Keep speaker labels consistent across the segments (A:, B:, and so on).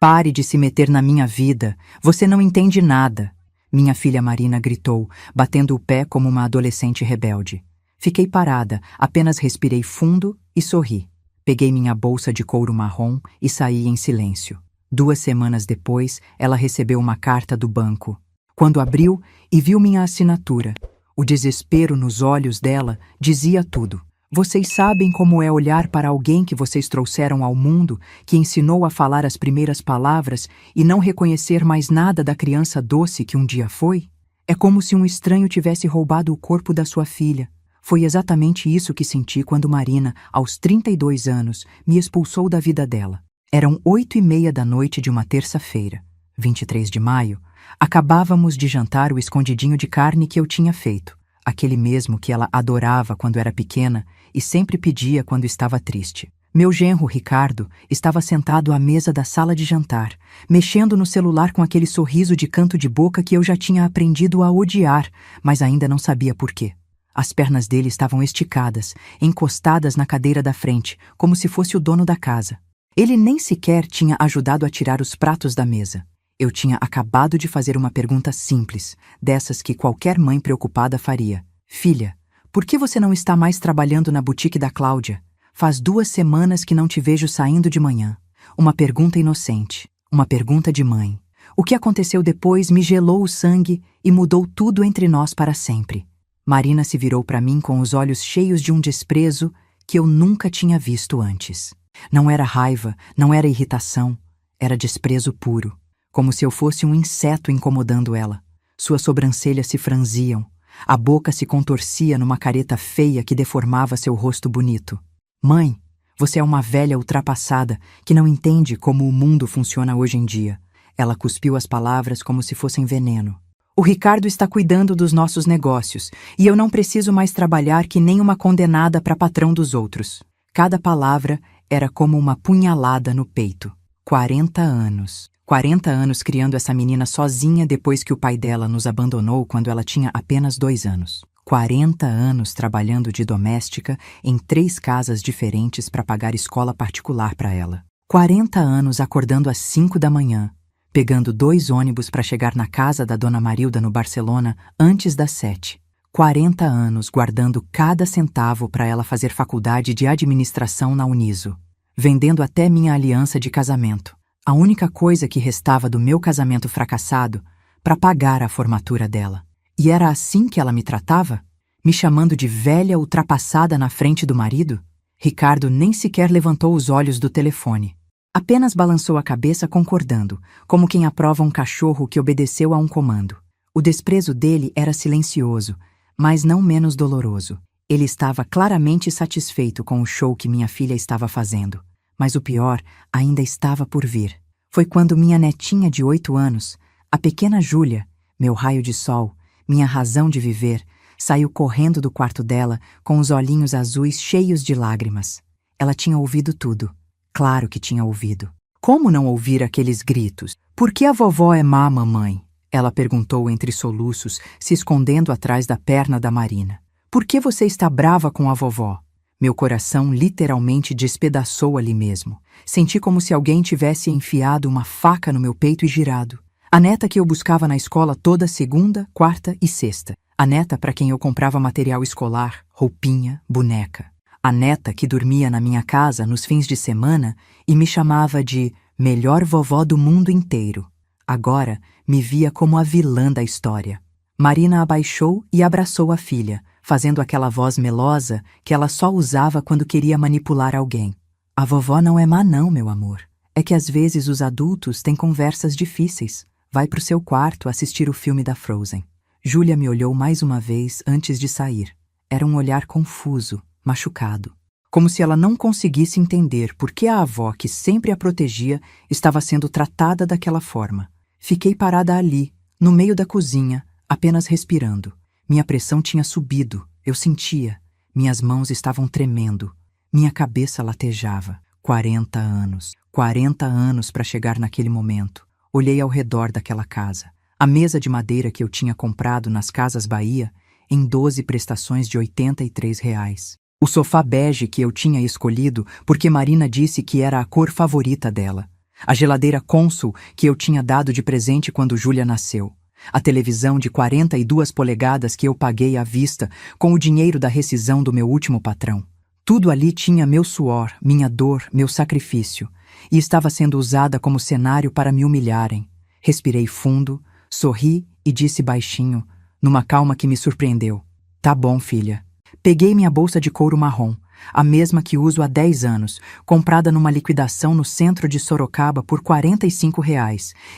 A: Pare de se meter na minha vida. Você não entende nada. Minha filha Marina gritou, batendo o pé como uma adolescente rebelde. Fiquei parada, apenas respirei fundo e sorri. Peguei minha bolsa de couro marrom e saí em silêncio. 2 semanas depois, ela recebeu uma carta do banco. Quando abriu e viu minha assinatura, o desespero nos olhos dela dizia tudo. Vocês sabem como é olhar para alguém que vocês trouxeram ao mundo, que ensinou a falar as primeiras palavras e não reconhecer mais nada da criança doce que um dia foi? É como se um estranho tivesse roubado o corpo da sua filha. Foi exatamente isso que senti quando Marina, aos 32 anos, me expulsou da vida dela. Eram 8h30 da noite de uma terça-feira, 23 de maio. Acabávamos de jantar o escondidinho de carne que eu tinha feito, aquele mesmo que ela adorava quando era pequena e sempre pedia quando estava triste. Meu genro, Ricardo, estava sentado à mesa da sala de jantar, mexendo no celular com aquele sorriso de canto de boca que eu já tinha aprendido a odiar, mas ainda não sabia por quê. As pernas dele estavam esticadas, encostadas na cadeira da frente, como se fosse o dono da casa. Ele nem sequer tinha ajudado a tirar os pratos da mesa. Eu tinha acabado de fazer uma pergunta simples, dessas que qualquer mãe preocupada faria. Filha, por que você não está mais trabalhando na boutique da Cláudia? Faz 2 semanas que não te vejo saindo de manhã. Uma pergunta inocente, uma pergunta de mãe. O que aconteceu depois me gelou o sangue e mudou tudo entre nós para sempre. Marina se virou para mim com os olhos cheios de um desprezo que eu nunca tinha visto antes. Não era raiva, não era irritação, era desprezo puro, como se eu fosse um inseto incomodando ela. Suas sobrancelhas se franziam, a boca se contorcia numa careta feia que deformava seu rosto bonito. Mãe, você é uma velha ultrapassada que não entende como o mundo funciona hoje em dia. Ela cuspiu as palavras como se fossem veneno. O Ricardo está cuidando dos nossos negócios e eu não preciso mais trabalhar que nem uma condenada para patrão dos outros. Cada palavra era como uma punhalada no peito. 40 anos. 40 anos criando essa menina sozinha depois que o pai dela nos abandonou quando ela tinha apenas 2 anos. 40 anos trabalhando de doméstica em 3 casas diferentes para pagar escola particular para ela. 40 anos acordando às 5 da manhã, pegando 2 ônibus para chegar na casa da Dona Marilda no Barcelona antes das 7. 40 anos guardando cada centavo para ela fazer faculdade de administração na Uniso, vendendo até minha aliança de casamento, a única coisa que restava do meu casamento fracassado, para pagar a formatura dela. E era assim que ela me tratava? Me chamando de velha ultrapassada na frente do marido? Ricardo nem sequer levantou os olhos do telefone. Apenas balançou a cabeça concordando, como quem aprova um cachorro que obedeceu a um comando. O desprezo dele era silencioso, mas não menos doloroso. Ele estava claramente satisfeito com o show que minha filha estava fazendo. Mas o pior ainda estava por vir. Foi quando minha netinha de 8 anos, a pequena Júlia, meu raio de sol, minha razão de viver, saiu correndo do quarto dela com os olhinhos azuis cheios de lágrimas. Ela tinha ouvido tudo. Claro que tinha ouvido. Como não ouvir aqueles gritos? Por que a vovó é má, mamãe? Ela perguntou entre soluços, se escondendo atrás da perna da Marina. Por que você está brava com a vovó? Meu coração literalmente despedaçou ali mesmo. Senti como se alguém tivesse enfiado uma faca no meu peito e girado. A neta que eu buscava na escola toda segunda, quarta e sexta. A neta para quem eu comprava material escolar, roupinha, boneca. A neta que dormia na minha casa nos fins de semana e me chamava de melhor vovó do mundo inteiro. Agora me via como a vilã da história. Marina abaixou e abraçou a filha, fazendo aquela voz melosa que ela só usava quando queria manipular alguém. A vovó não é má não, meu amor. É que às vezes os adultos têm conversas difíceis. Vai pro seu quarto assistir o filme da Frozen. Júlia me olhou mais uma vez antes de sair. Era um olhar confuso, machucado. Como se ela não conseguisse entender por que a avó que sempre a protegia estava sendo tratada daquela forma. Fiquei parada ali, no meio da cozinha, apenas respirando. Minha pressão tinha subido, eu sentia. Minhas mãos estavam tremendo. Minha cabeça latejava. 40 anos. 40 anos para chegar naquele momento. Olhei ao redor daquela casa. A mesa de madeira que eu tinha comprado nas Casas Bahia, em 12 prestações de R$ 83. O sofá bege que eu tinha escolhido porque Marina disse que era a cor favorita dela. A geladeira Consul que eu tinha dado de presente quando Júlia nasceu. A televisão de 42 polegadas que eu paguei à vista com o dinheiro da rescisão do meu último patrão. Tudo ali tinha meu suor, minha dor, meu sacrifício, e estava sendo usada como cenário para me humilharem. Respirei fundo, sorri e disse baixinho, numa calma que me surpreendeu: "Tá bom, filha." Peguei minha bolsa de couro marrom, a mesma que uso há 10 anos, comprada numa liquidação no centro de Sorocaba por R$ 45,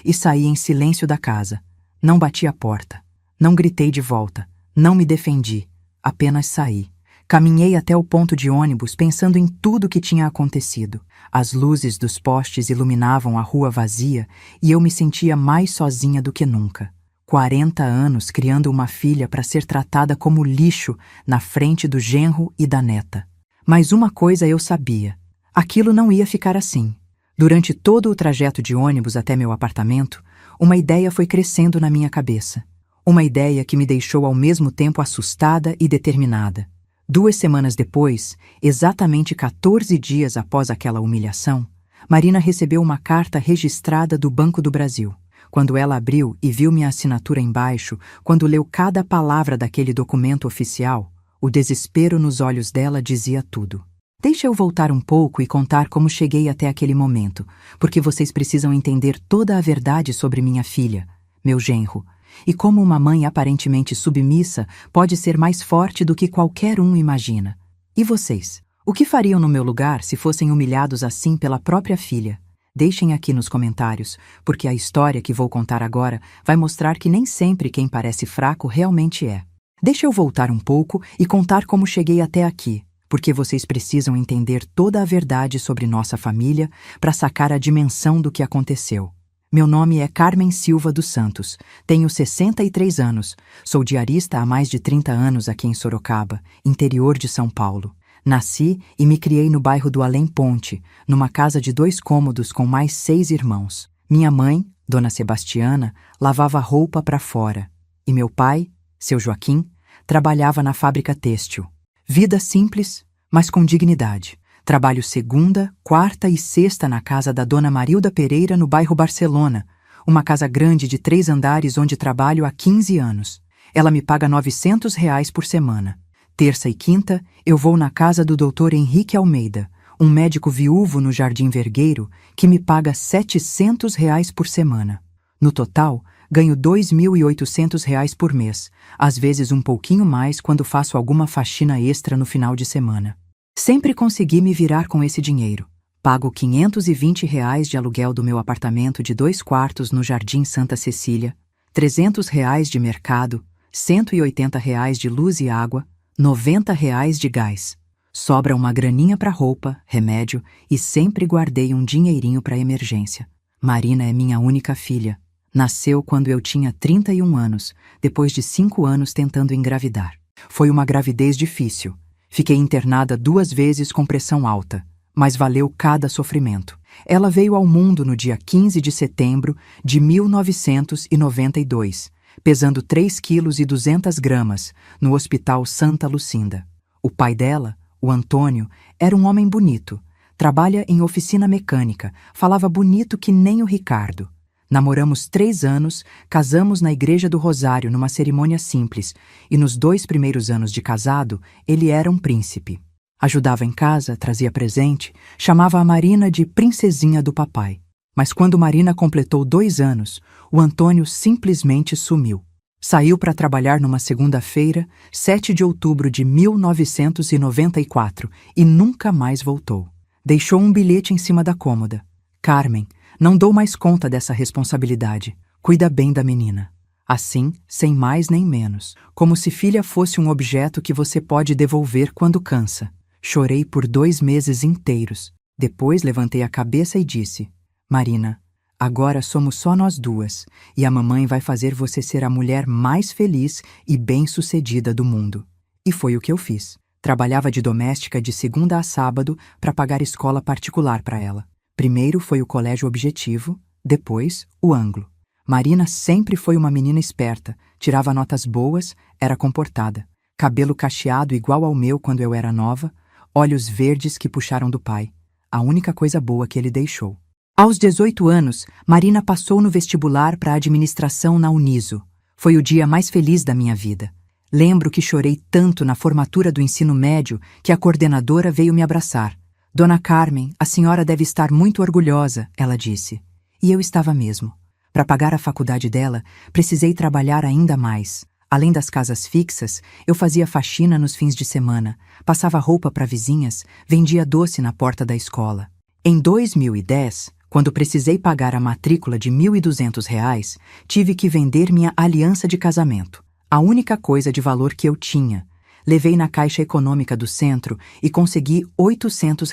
A: e saí em silêncio da casa. Não bati a porta. Não gritei de volta. Não me defendi. Apenas saí. Caminhei até o ponto de ônibus pensando em tudo que tinha acontecido. As luzes dos postes iluminavam a rua vazia e eu me sentia mais sozinha do que nunca. 40 anos criando uma filha para ser tratada como lixo na frente do genro e da neta. Mas uma coisa eu sabia: aquilo não ia ficar assim. Durante todo o trajeto de ônibus até meu apartamento, uma ideia foi crescendo na minha cabeça. Uma ideia que me deixou ao mesmo tempo assustada e determinada. 2 semanas depois, exatamente 14 dias após aquela humilhação, Marina recebeu uma carta registrada do Banco do Brasil. Quando ela abriu e viu minha assinatura embaixo, quando leu cada palavra daquele documento oficial, o desespero nos olhos dela dizia tudo. Deixa eu voltar um pouco e contar como cheguei até aquele momento, porque vocês precisam entender toda a verdade sobre minha filha, meu genro, e como uma mãe aparentemente submissa pode ser mais forte do que qualquer um imagina. E vocês? O que fariam no meu lugar se fossem humilhados assim pela própria filha? Deixem aqui nos comentários, porque a história que vou contar agora vai mostrar que nem sempre quem parece fraco realmente é. Deixa eu voltar um pouco e contar como cheguei até aqui, porque vocês precisam entender toda a verdade sobre nossa família para sacar a dimensão do que aconteceu. Meu nome é Carmen Silva dos Santos, tenho 63 anos, sou diarista há mais de 30 anos aqui em Sorocaba, interior de São Paulo. Nasci e me criei no bairro do Além Ponte, numa casa de 2 cômodos com mais 6 irmãos. Minha mãe, Dona Sebastiana, lavava roupa para fora, e meu pai, seu Joaquim, trabalhava na fábrica têxtil. Vida simples, mas com dignidade. Trabalho segunda, quarta e sexta na casa da Dona Marilda Pereira no bairro Barcelona, uma casa grande de 3 andares onde trabalho há 15 anos. Ela me paga R$ 900 por semana. Terça e quinta, eu vou na casa do Dr. Henrique Almeida, um médico viúvo no Jardim Vergueiro, que me paga R$ 700 por semana. No total, ganho R$ 2.800 por mês, às vezes um pouquinho mais quando faço alguma faxina extra no final de semana. Sempre consegui me virar com esse dinheiro. Pago R$ 520 de aluguel do meu apartamento de 2 quartos no Jardim Santa Cecília, R$ 300 de mercado, R$ 180 de luz e água, R$ 90 de gás. Sobra uma graninha para roupa, remédio e sempre guardei um dinheirinho para emergência. Marina é minha única filha. Nasceu quando eu tinha 31 anos, depois de 5 anos tentando engravidar. Foi uma gravidez difícil. Fiquei internada 2 vezes com pressão alta, mas valeu cada sofrimento. Ela veio ao mundo no dia 15 de setembro de 1992, pesando 3,2 kg, no Hospital Santa Lucinda. O pai dela, o Antônio, era um homem bonito. Trabalha em oficina mecânica, falava bonito que nem o Ricardo. Namoramos 3 anos, casamos na Igreja do Rosário numa cerimônia simples, e nos 2 primeiros anos de casado, ele era um príncipe. Ajudava em casa, trazia presente, chamava a Marina de princesinha do papai. Mas quando Marina completou 2 anos, o Antônio simplesmente sumiu. Saiu para trabalhar numa segunda-feira, 7 de outubro de 1994, e nunca mais voltou. Deixou um bilhete em cima da cômoda. Carmen, não dou mais conta dessa responsabilidade. Cuida bem da menina. Assim, sem mais nem menos. Como se filha fosse um objeto que você pode devolver quando cansa. Chorei por 2 meses inteiros. Depois levantei a cabeça e disse: Marina, agora somos só nós 2, e a mamãe vai fazer você ser a mulher mais feliz e bem-sucedida do mundo. E foi o que eu fiz. Trabalhava de doméstica de segunda a sábado para pagar escola particular para ela. Primeiro foi o Colégio Objetivo, depois o Anglo. Marina sempre foi uma menina esperta, tirava notas boas, era comportada. Cabelo cacheado igual ao meu quando eu era nova, olhos verdes que puxaram do pai. A única coisa boa que ele deixou. Aos 18 anos, Marina passou no vestibular para a administração na Uniso. Foi o dia mais feliz da minha vida. Lembro que chorei tanto na formatura do ensino médio que a coordenadora veio me abraçar. Dona Carmen, a senhora deve estar muito orgulhosa, ela disse. E eu estava mesmo. Para pagar a faculdade dela, precisei trabalhar ainda mais. Além das casas fixas, eu fazia faxina nos fins de semana, passava roupa para vizinhas, vendia doce na porta da escola. Em 2010, quando precisei pagar a matrícula de R$ 1.200, tive que vender minha aliança de casamento, a única coisa de valor que eu tinha. Levei na Caixa Econômica do Centro e consegui R$ 800.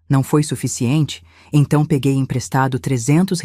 A: Não foi suficiente, então peguei emprestado R$ 300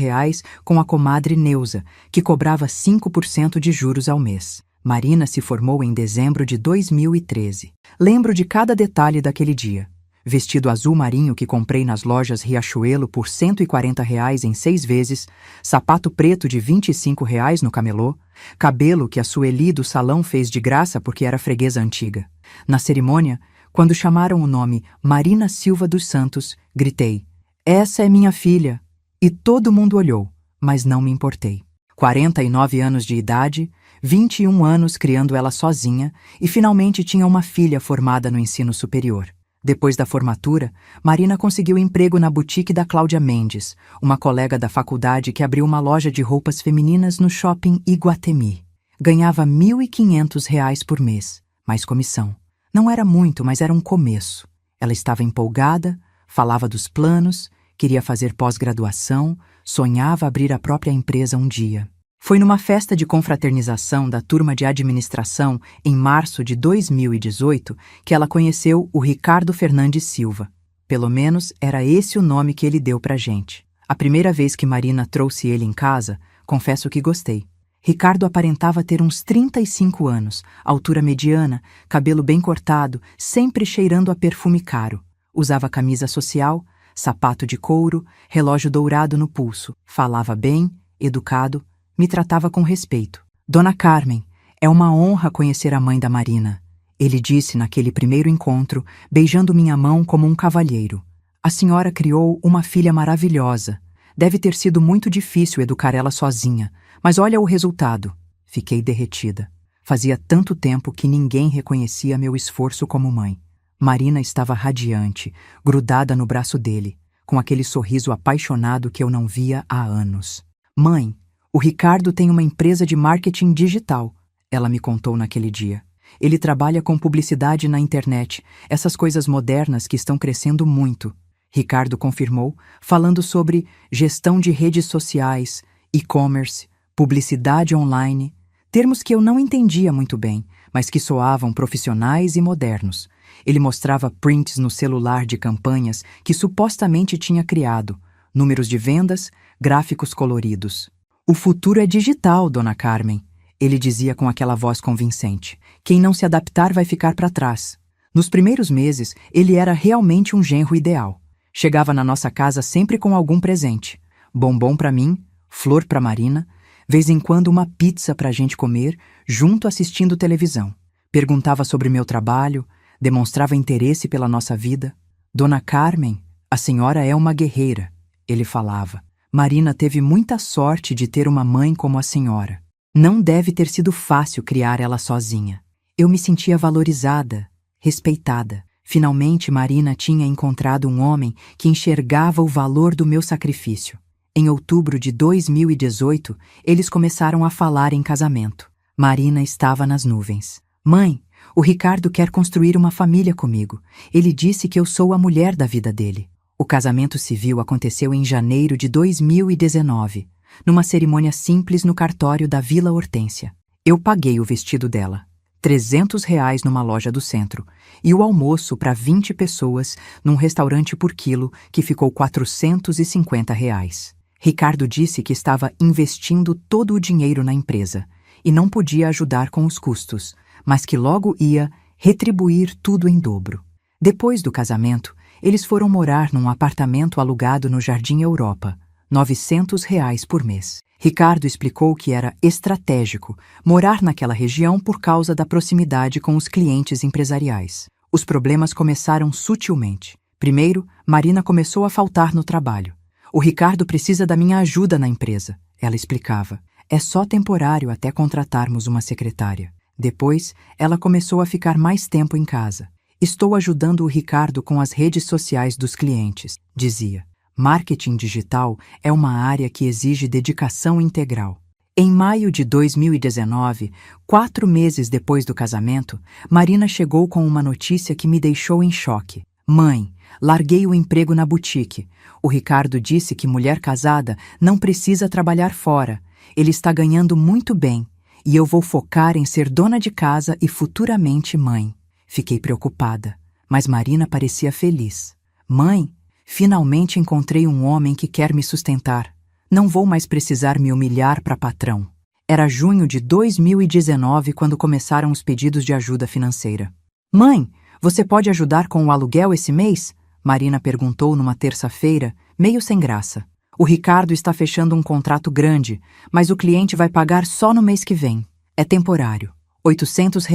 A: com a comadre Neuza, que cobrava 5% de juros ao mês. Marina se formou em dezembro de 2013. Lembro de cada detalhe daquele dia. Vestido azul marinho que comprei nas lojas Riachuelo por R$ 140 em 6 vezes, sapato preto de R$ 25 no camelô, cabelo que a Sueli do salão fez de graça porque era freguesa antiga. Na cerimônia, quando chamaram o nome Marina Silva dos Santos, gritei: "Essa é minha filha!" E todo mundo olhou, mas não me importei. 49 anos de idade, 21 anos criando ela sozinha e finalmente tinha uma filha formada no ensino superior. Depois da formatura, Marina conseguiu emprego na boutique da Cláudia Mendes, uma colega da faculdade que abriu uma loja de roupas femininas no shopping Iguatemi. Ganhava R$ 1.500 por mês, mais comissão. Não era muito, mas era um começo. Ela estava empolgada, falava dos planos, queria fazer pós-graduação, sonhava abrir a própria empresa um dia. Foi numa festa de confraternização da turma de administração, em março de 2018, que ela conheceu o Ricardo Fernandes Silva. Pelo menos era esse o nome que ele deu pra gente. A primeira vez que Marina trouxe ele em casa, confesso que gostei. Ricardo aparentava ter uns 35 anos, altura mediana, cabelo bem cortado, sempre cheirando a perfume caro. Usava camisa social, sapato de couro, relógio dourado no pulso. Falava bem, educado, me tratava com respeito. Dona Carmen, é uma honra conhecer a mãe da Marina, ele disse naquele primeiro encontro, beijando minha mão como um cavalheiro. A senhora criou uma filha maravilhosa. Deve ter sido muito difícil educar ela sozinha, mas olha o resultado. Fiquei derretida. Fazia tanto tempo que ninguém reconhecia meu esforço como mãe. Marina estava radiante, grudada no braço dele, com aquele sorriso apaixonado que eu não via há anos. Mãe, o Ricardo tem uma empresa de marketing digital, ela me contou naquele dia. Ele trabalha com publicidade na internet, essas coisas modernas que estão crescendo muito. Ricardo confirmou, falando sobre gestão de redes sociais, e-commerce, publicidade online, termos que eu não entendia muito bem, mas que soavam profissionais e modernos. Ele mostrava prints no celular de campanhas que supostamente tinha criado, números de vendas, gráficos coloridos. O futuro é digital, Dona Carmen, ele dizia com aquela voz convincente. Quem não se adaptar vai ficar para trás. Nos primeiros meses, ele era realmente um genro ideal. Chegava na nossa casa sempre com algum presente. Bombom para mim, flor para Marina, vez em quando uma pizza para a gente comer, junto assistindo televisão. Perguntava sobre meu trabalho, demonstrava interesse pela nossa vida. Dona Carmen, a senhora é uma guerreira, ele falava. Marina teve muita sorte de ter uma mãe como a senhora. Não deve ter sido fácil criar ela sozinha. Eu me sentia valorizada, respeitada. Finalmente, Marina tinha encontrado um homem que enxergava o valor do meu sacrifício. Em outubro de 2018, eles começaram a falar em casamento. Marina estava nas nuvens. Mãe, o Ricardo quer construir uma família comigo. Ele disse que eu sou a mulher da vida dele. O casamento civil aconteceu em janeiro de 2019, numa cerimônia simples no cartório da Vila Hortência. Eu paguei o vestido dela, R$ 300 numa loja do centro, e o almoço para 20 pessoas num restaurante por quilo que ficou R$ 450. Ricardo disse que estava investindo todo o dinheiro na empresa e não podia ajudar com os custos, mas que logo ia retribuir tudo em dobro. Depois do casamento, eles foram morar num apartamento alugado no Jardim Europa, R$ 900 por mês. Ricardo explicou que era estratégico morar naquela região por causa da proximidade com os clientes empresariais. Os problemas começaram sutilmente. Primeiro, Marina começou a faltar no trabalho. O O Ricardo precisa da minha ajuda na empresa, ela explicava. É só temporário até contratarmos uma secretária. Depois, ela começou a ficar mais tempo em casa. Estou ajudando o Ricardo com as redes sociais dos clientes, dizia. Marketing digital é uma área que exige dedicação integral. Em maio de 2019, 4 meses depois do casamento, Marina chegou com uma notícia que me deixou em choque. Mãe, larguei o emprego na boutique. O Ricardo disse que mulher casada não precisa trabalhar fora. Ele está ganhando muito bem e eu vou focar em ser dona de casa e futuramente mãe. Fiquei preocupada, mas Marina parecia feliz. Mãe, finalmente encontrei um homem que quer me sustentar. Não vou mais precisar me humilhar para patrão. Era junho de 2019 quando começaram os pedidos de ajuda financeira. Mãe, você pode ajudar com o aluguel esse mês? Marina perguntou numa terça-feira, meio sem graça. O Ricardo está fechando um contrato grande, mas o cliente vai pagar só no mês que vem. É temporário. R$ 800.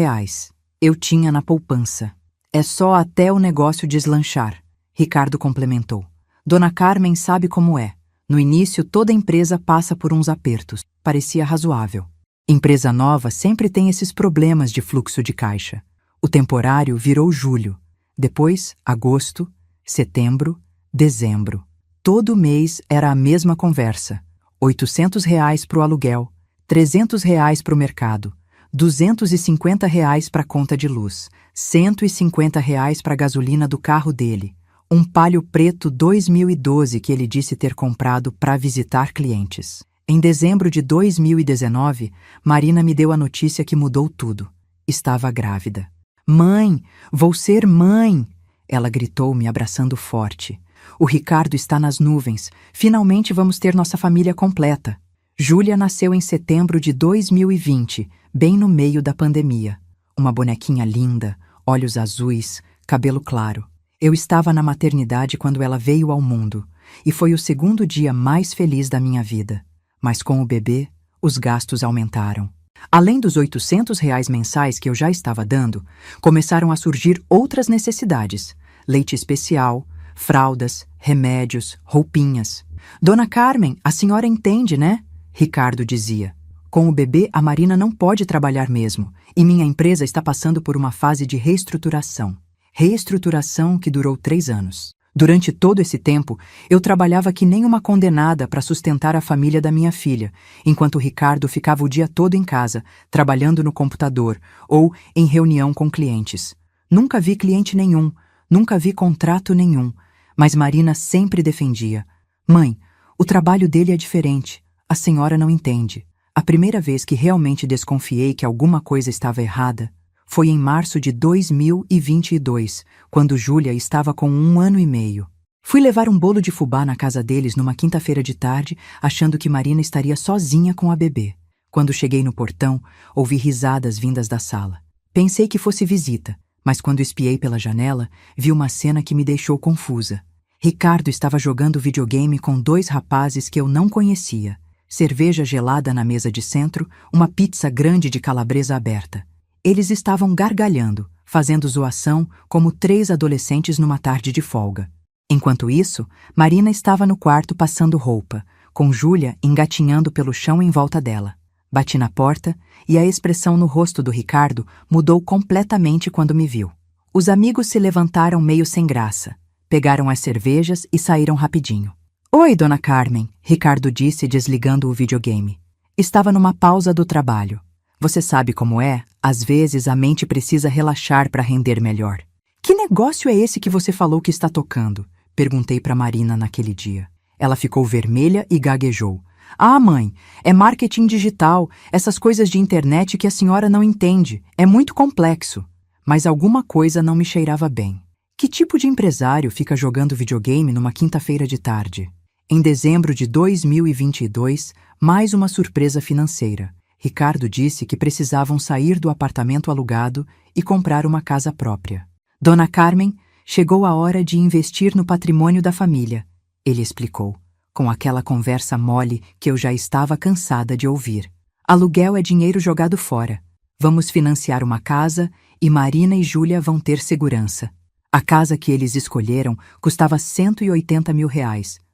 A: Eu tinha na poupança. É só até o negócio deslanchar. Ricardo complementou. Dona Carmen sabe como é. No início, toda empresa passa por uns apertos. Parecia razoável. Empresa nova sempre tem esses problemas de fluxo de caixa. O temporário virou julho. Depois, agosto, setembro, dezembro. Todo mês era a mesma conversa. R$ 800 para o aluguel, R$ 300 para o mercado, R$ 250 para a conta de luz, R$ 150 para a gasolina do carro dele, um Palio preto 2012 que ele disse ter comprado para visitar clientes. Em dezembro de 2019, Marina me deu a notícia que mudou tudo. Estava grávida. Mãe, vou ser mãe! Ela gritou, me abraçando forte. O Ricardo está nas nuvens. Finalmente vamos ter nossa família completa. Júlia nasceu em setembro de 2020, bem no meio da pandemia. Uma bonequinha linda, olhos azuis, cabelo claro. Eu estava na maternidade quando ela veio ao mundo, e foi o segundo dia mais feliz da minha vida. Mas com o bebê, os gastos aumentaram. Além dos R$ 800 mensais que eu já estava dando, começaram a surgir outras necessidades. Leite especial, fraldas, remédios, roupinhas. Dona Carmen, a senhora entende, né? Ricardo dizia. Com o bebê, a Marina não pode trabalhar mesmo, e minha empresa está passando por uma fase de reestruturação. Reestruturação que durou 3 anos. Durante todo esse tempo, eu trabalhava que nem uma condenada para sustentar a família da minha filha, enquanto o Ricardo ficava o dia todo em casa, trabalhando no computador ou em reunião com clientes. Nunca vi cliente nenhum, nunca vi contrato nenhum, mas Marina sempre defendia. Mãe, o trabalho dele é diferente, a senhora não entende. A primeira vez que realmente desconfiei que alguma coisa estava errada foi em março de 2022, quando Júlia estava com 1 ano e meio. Fui levar um bolo de fubá na casa deles numa quinta-feira de tarde, achando que Marina estaria sozinha com a bebê. Quando cheguei no portão, ouvi risadas vindas da sala. Pensei que fosse visita, mas quando espiei pela janela, vi uma cena que me deixou confusa. Ricardo estava jogando videogame com 2 rapazes que eu não conhecia. Cerveja gelada na mesa de centro, uma pizza grande de calabresa aberta. Eles estavam gargalhando, fazendo zoação como 3 adolescentes numa tarde de folga. Enquanto isso, Marina estava no quarto passando roupa, com Júlia engatinhando pelo chão em volta dela. Bati na porta e a expressão no rosto do Ricardo mudou completamente quando me viu. Os amigos se levantaram meio sem graça, pegaram as cervejas e saíram rapidinho. Oi, Dona Carmen, Ricardo disse desligando o videogame. Estava numa pausa do trabalho. Você sabe como é? Às vezes a mente precisa relaxar para render melhor. Que negócio é esse que você falou que está tocando? Perguntei para Marina naquele dia. Ela ficou vermelha e gaguejou. Ah, mãe, é marketing digital, essas coisas de internet que a senhora não entende. É muito complexo. Mas alguma coisa não me cheirava bem. Que tipo de empresário fica jogando videogame numa quinta-feira de tarde? Em dezembro de 2022, mais uma surpresa financeira. Ricardo disse que precisavam sair do apartamento alugado e comprar uma casa própria. Dona Carmen, chegou a hora de investir no patrimônio da família, ele explicou, com aquela conversa mole que eu já estava cansada de ouvir. Aluguel é dinheiro jogado fora. Vamos financiar uma casa e Marina e Júlia vão ter segurança. A casa que eles escolheram custava R$ 180 mil,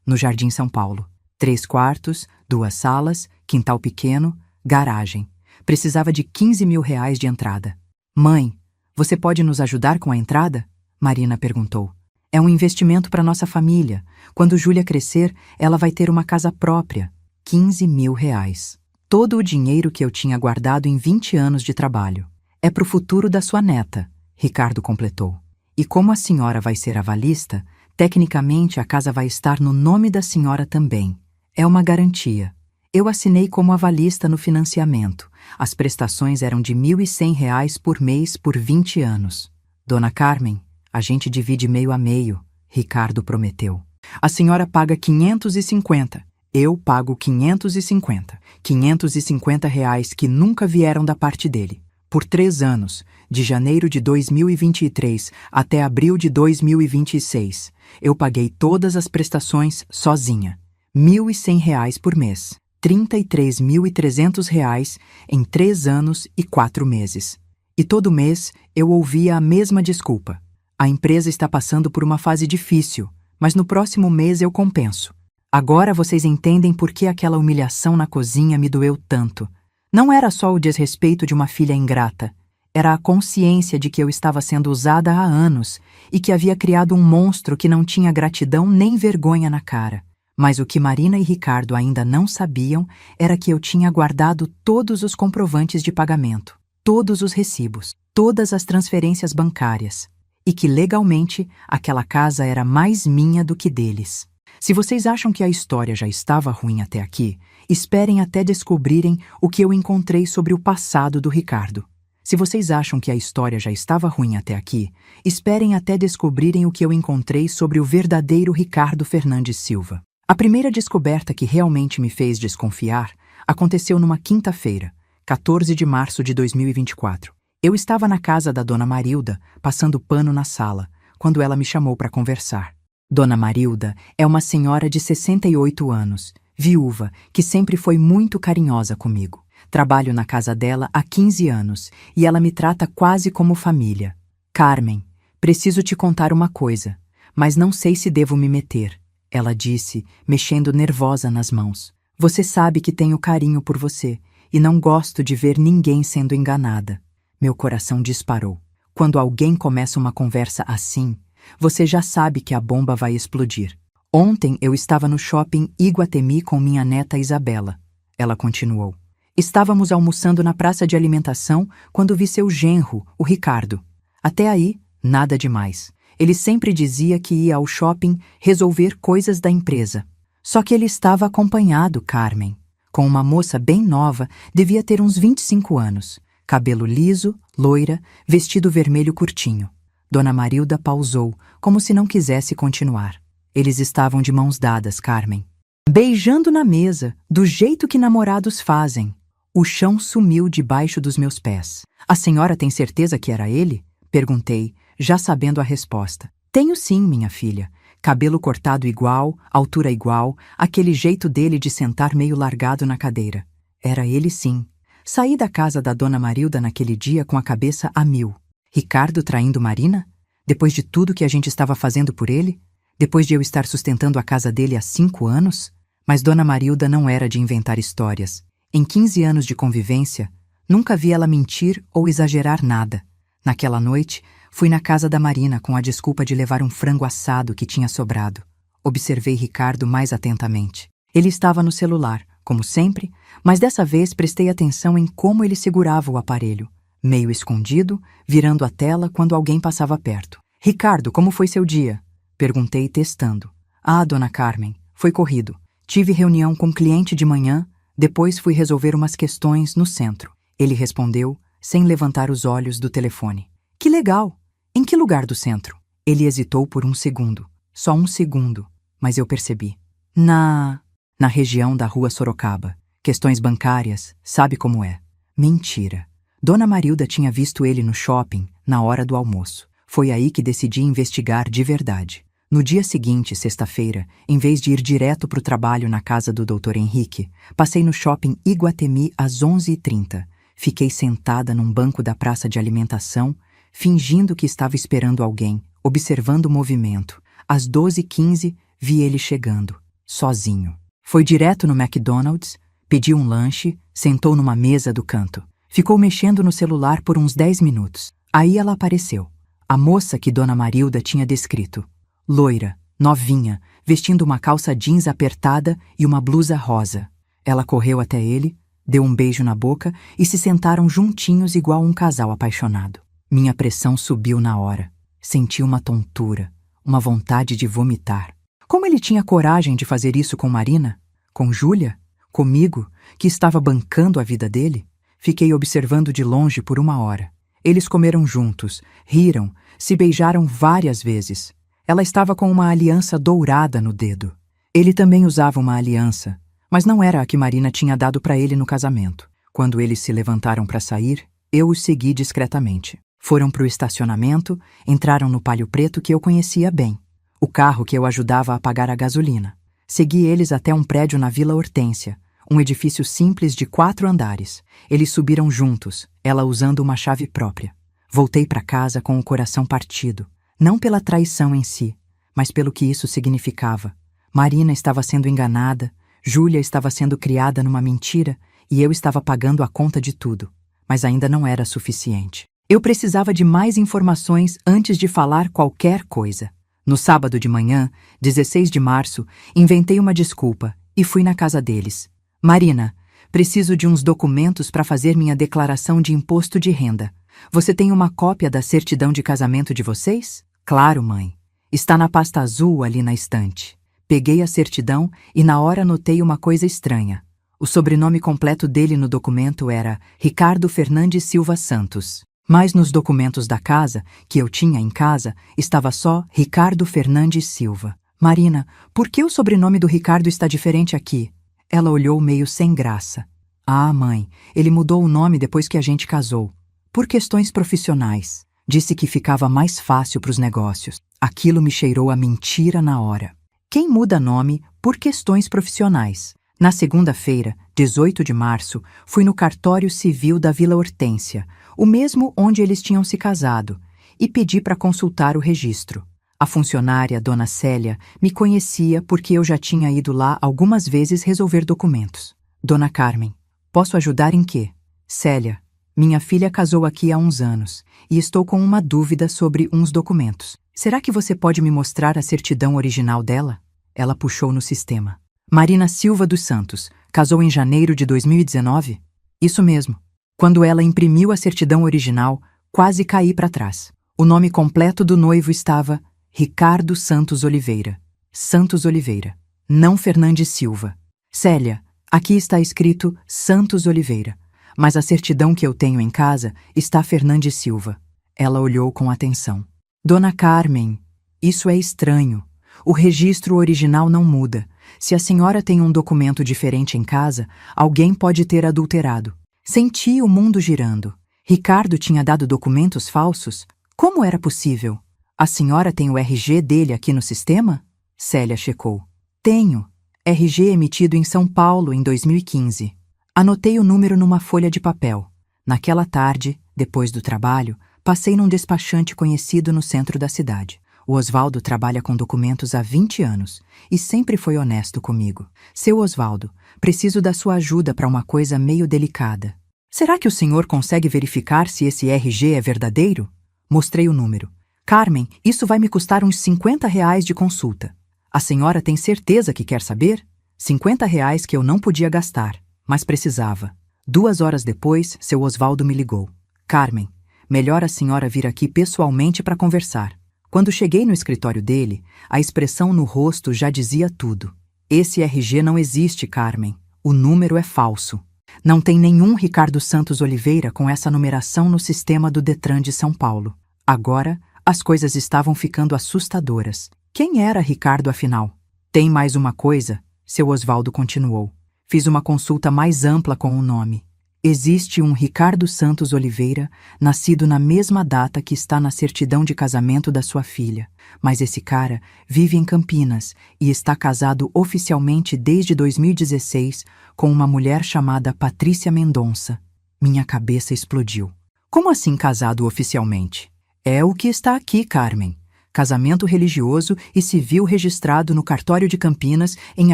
A: no Jardim São Paulo. 3 quartos, 2 salas, quintal pequeno, garagem. Precisava de R$ 15.000 de entrada. Mãe, você pode nos ajudar com a entrada? Marina perguntou. É um investimento para nossa família. Quando Júlia crescer, ela vai ter uma casa própria. R$ 15.000. Todo o dinheiro que eu tinha guardado em 20 anos de trabalho. É para o futuro da sua neta, Ricardo completou. E como a senhora vai ser avalista, tecnicamente a casa vai estar no nome da senhora também. É uma garantia. Eu assinei como avalista no financiamento. As prestações eram de R$ 1.100 por mês por 20 anos. Dona Carmen, a gente divide meio a meio, Ricardo prometeu. A senhora paga 550. Eu pago 550. R$ 550 que nunca vieram da parte dele. Por 3 anos, de janeiro de 2023 até abril de 2026, eu paguei todas as prestações sozinha. R$ 1.100 por mês. R$ 33.300 em 3 anos e 4 meses. E todo mês eu ouvia a mesma desculpa. A empresa está passando por uma fase difícil, mas no próximo mês eu compenso. Agora vocês entendem por que aquela humilhação na cozinha me doeu tanto. Não era só o desrespeito de uma filha ingrata. Era a consciência de que eu estava sendo usada há anos e que havia criado um monstro que não tinha gratidão nem vergonha na cara. Mas o que Marina e Ricardo ainda não sabiam era que eu tinha guardado todos os comprovantes de pagamento, todos os recibos, todas as transferências bancárias, e que legalmente aquela casa era mais minha do que deles. Se vocês acham que a história já estava ruim até aqui, esperem até descobrirem o que eu encontrei sobre o passado do Ricardo. Se vocês acham que a história já estava ruim até aqui, esperem até descobrirem o que eu encontrei sobre o verdadeiro Ricardo Fernandes Silva. A primeira descoberta que realmente me fez desconfiar aconteceu numa quinta-feira, 14 de março de 2024. Eu estava na casa da Dona Marilda, passando pano na sala, quando ela me chamou para conversar. Dona Marilda é uma senhora de 68 anos, viúva, que sempre foi muito carinhosa comigo. Trabalho na casa dela há 15 anos e ela me trata quase como família. Carmen, preciso te contar uma coisa, mas não sei se devo me meter, ela disse, mexendo nervosa nas mãos. Você sabe que tenho carinho por você e não gosto de ver ninguém sendo enganada. Meu coração disparou. Quando alguém começa uma conversa assim, você já sabe que a bomba vai explodir. Ontem eu estava no shopping Iguatemi com minha neta Isabela. Ela continuou. Estávamos almoçando na praça de alimentação quando vi seu genro, o Ricardo. Até aí, nada demais. Ele sempre dizia que ia ao shopping resolver coisas da empresa. Só que ele estava acompanhado, Carmen, com uma moça bem nova, devia ter uns 25 anos. Cabelo liso, loira, vestido vermelho curtinho. Dona Marilda pausou, como se não quisesse continuar. Eles estavam de mãos dadas, Carmen. Beijando na mesa, do jeito que namorados fazem. O chão sumiu debaixo dos meus pés. A senhora tem certeza que era ele? Perguntei, já sabendo a resposta. Tenho sim, minha filha. Cabelo cortado igual, altura igual, aquele jeito dele de sentar meio largado na cadeira. Era ele sim. Saí da casa da Dona Marilda naquele dia com a cabeça a mil. Ricardo traindo Marina? Depois de tudo que a gente estava fazendo por ele? Depois de eu estar sustentando a casa dele há 5 anos? Mas Dona Marilda não era de inventar histórias. Em 15 anos de convivência, nunca vi ela mentir ou exagerar nada. Naquela noite, fui na casa da Marina com a desculpa de levar um frango assado que tinha sobrado. Observei Ricardo mais atentamente. Ele estava no celular, como sempre, mas dessa vez prestei atenção em como ele segurava o aparelho, meio escondido, virando a tela quando alguém passava perto. Ricardo, como foi seu dia? Perguntei testando. Ah, Dona Carmen, foi corrido. Tive reunião com um cliente de manhã, depois fui resolver umas questões no centro. Ele respondeu, sem levantar os olhos do telefone. Que legal! Em que lugar do centro? Ele hesitou por um segundo. Só um segundo, mas eu percebi. Na região da Rua Sorocaba. Questões bancárias, sabe como é. Mentira. Dona Marilda tinha visto ele no shopping, na hora do almoço. Foi aí que decidi investigar de verdade. No dia seguinte, sexta-feira, em vez de ir direto para o trabalho na casa do Dr. Henrique, passei no shopping Iguatemi às 11h30. Fiquei sentada num banco da praça de alimentação, fingindo que estava esperando alguém, observando o movimento. Às 12h15, vi ele chegando. sozinho. Foi direto no McDonald's, pediu um lanche, sentou numa mesa do canto. Ficou mexendo no celular por uns 10 minutos. Aí ela apareceu. A moça que Dona Marilda tinha descrito. Loira, novinha, vestindo uma calça jeans apertada e uma blusa rosa. Ela correu até ele, deu um beijo na boca e se sentaram juntinhos igual um casal apaixonado. Minha pressão subiu na hora. Senti uma tontura, uma vontade de vomitar. Como ele tinha coragem de fazer isso com Marina? Com Júlia? Comigo, que estava bancando a vida dele? Fiquei observando de longe por 1 hora. Eles comeram juntos, riram, se beijaram várias vezes. Ela estava com uma aliança dourada no dedo. Ele também usava uma aliança, mas não era a que Marina tinha dado para ele no casamento. Quando eles se levantaram para sair, eu os segui discretamente. Foram para o estacionamento, entraram no Palio Preto que eu conhecia bem, o carro que eu ajudava a pagar a gasolina. Segui eles até um prédio na Vila Hortência, um edifício simples de 4 andares. Eles subiram juntos, ela usando uma chave própria. Voltei para casa com o coração partido, não pela traição em si, mas pelo que isso significava. Marina estava sendo enganada, Júlia estava sendo criada numa mentira e eu estava pagando a conta de tudo, mas ainda não era suficiente. Eu precisava de mais informações antes de falar qualquer coisa. No sábado de manhã, 16 de março, inventei uma desculpa e fui na casa deles. Marina, preciso de uns documentos para fazer minha declaração de imposto de renda. Você tem uma cópia da certidão de casamento de vocês? Claro, mãe. Está na pasta azul ali na estante. Peguei a certidão e na hora notei uma coisa estranha. O sobrenome completo dele no documento era Ricardo Fernandes Silva Santos. Mas nos documentos da casa, que eu tinha em casa, estava só Ricardo Fernandes Silva. Marina, por que o sobrenome do Ricardo está diferente aqui? Ela olhou meio sem graça. Ah, mãe, ele mudou o nome depois que a gente casou. Por questões profissionais. Disse que ficava mais fácil para os negócios. Aquilo me cheirou a mentira na hora. Quem muda nome por questões profissionais? Na segunda-feira, 18 de março, fui no cartório civil da Vila Hortência, o mesmo onde eles tinham se casado, e pedi para consultar o registro. A funcionária, Dona Célia, me conhecia porque eu já tinha ido lá algumas vezes resolver documentos. Dona Carmen, posso ajudar em quê? Célia, minha filha casou aqui há uns anos e estou com uma dúvida sobre uns documentos. Será que você pode me mostrar a certidão original dela? Ela puxou no sistema. Marina Silva dos Santos, casou em janeiro de 2019? Isso mesmo. Quando ela imprimiu a certidão original, quase caí para trás. O nome completo do noivo estava Ricardo Santos Oliveira. Santos Oliveira, não Fernandes Silva. Célia, aqui está escrito Santos Oliveira, mas a certidão que eu tenho em casa está Fernandes Silva. Ela olhou com atenção. Dona Carmen, isso é estranho. O registro original não muda. Se a senhora tem um documento diferente em casa, alguém pode ter adulterado. Senti o mundo girando. Ricardo tinha dado documentos falsos? Como era possível? A senhora tem o RG dele aqui no sistema? Célia checou. Tenho. RG emitido em São Paulo em 2015. Anotei o número numa folha de papel. Naquela tarde, depois do trabalho, passei num despachante conhecido no centro da cidade. O Osvaldo trabalha com documentos há 20 anos e sempre foi honesto comigo. Seu Osvaldo, preciso da sua ajuda para uma coisa meio delicada. Será que o senhor consegue verificar se esse RG é verdadeiro? Mostrei o número. Carmen, isso vai me custar uns R$ 50 de consulta. A senhora tem certeza que quer saber? R$ 50 que eu não podia gastar, mas precisava. 2 horas depois, seu Osvaldo me ligou. Carmen, melhor a senhora vir aqui pessoalmente para conversar. Quando cheguei no escritório dele, a expressão no rosto já dizia tudo. Esse RG não existe, Carmen. O número é falso. Não tem nenhum Ricardo Santos Oliveira com essa numeração no sistema do Detran de São Paulo. Agora, as coisas estavam ficando assustadoras. Quem era Ricardo, afinal? Tem mais uma coisa, seu Osvaldo continuou. Fiz uma consulta mais ampla com o nome. Existe um Ricardo Santos Oliveira, nascido na mesma data que está na certidão de casamento da sua filha. Mas esse cara vive em Campinas e está casado oficialmente desde 2016 com uma mulher chamada Patrícia Mendonça. Minha cabeça explodiu. Como assim casado oficialmente? É o que está aqui, Carmen. casamento religioso e civil registrado no cartório de Campinas em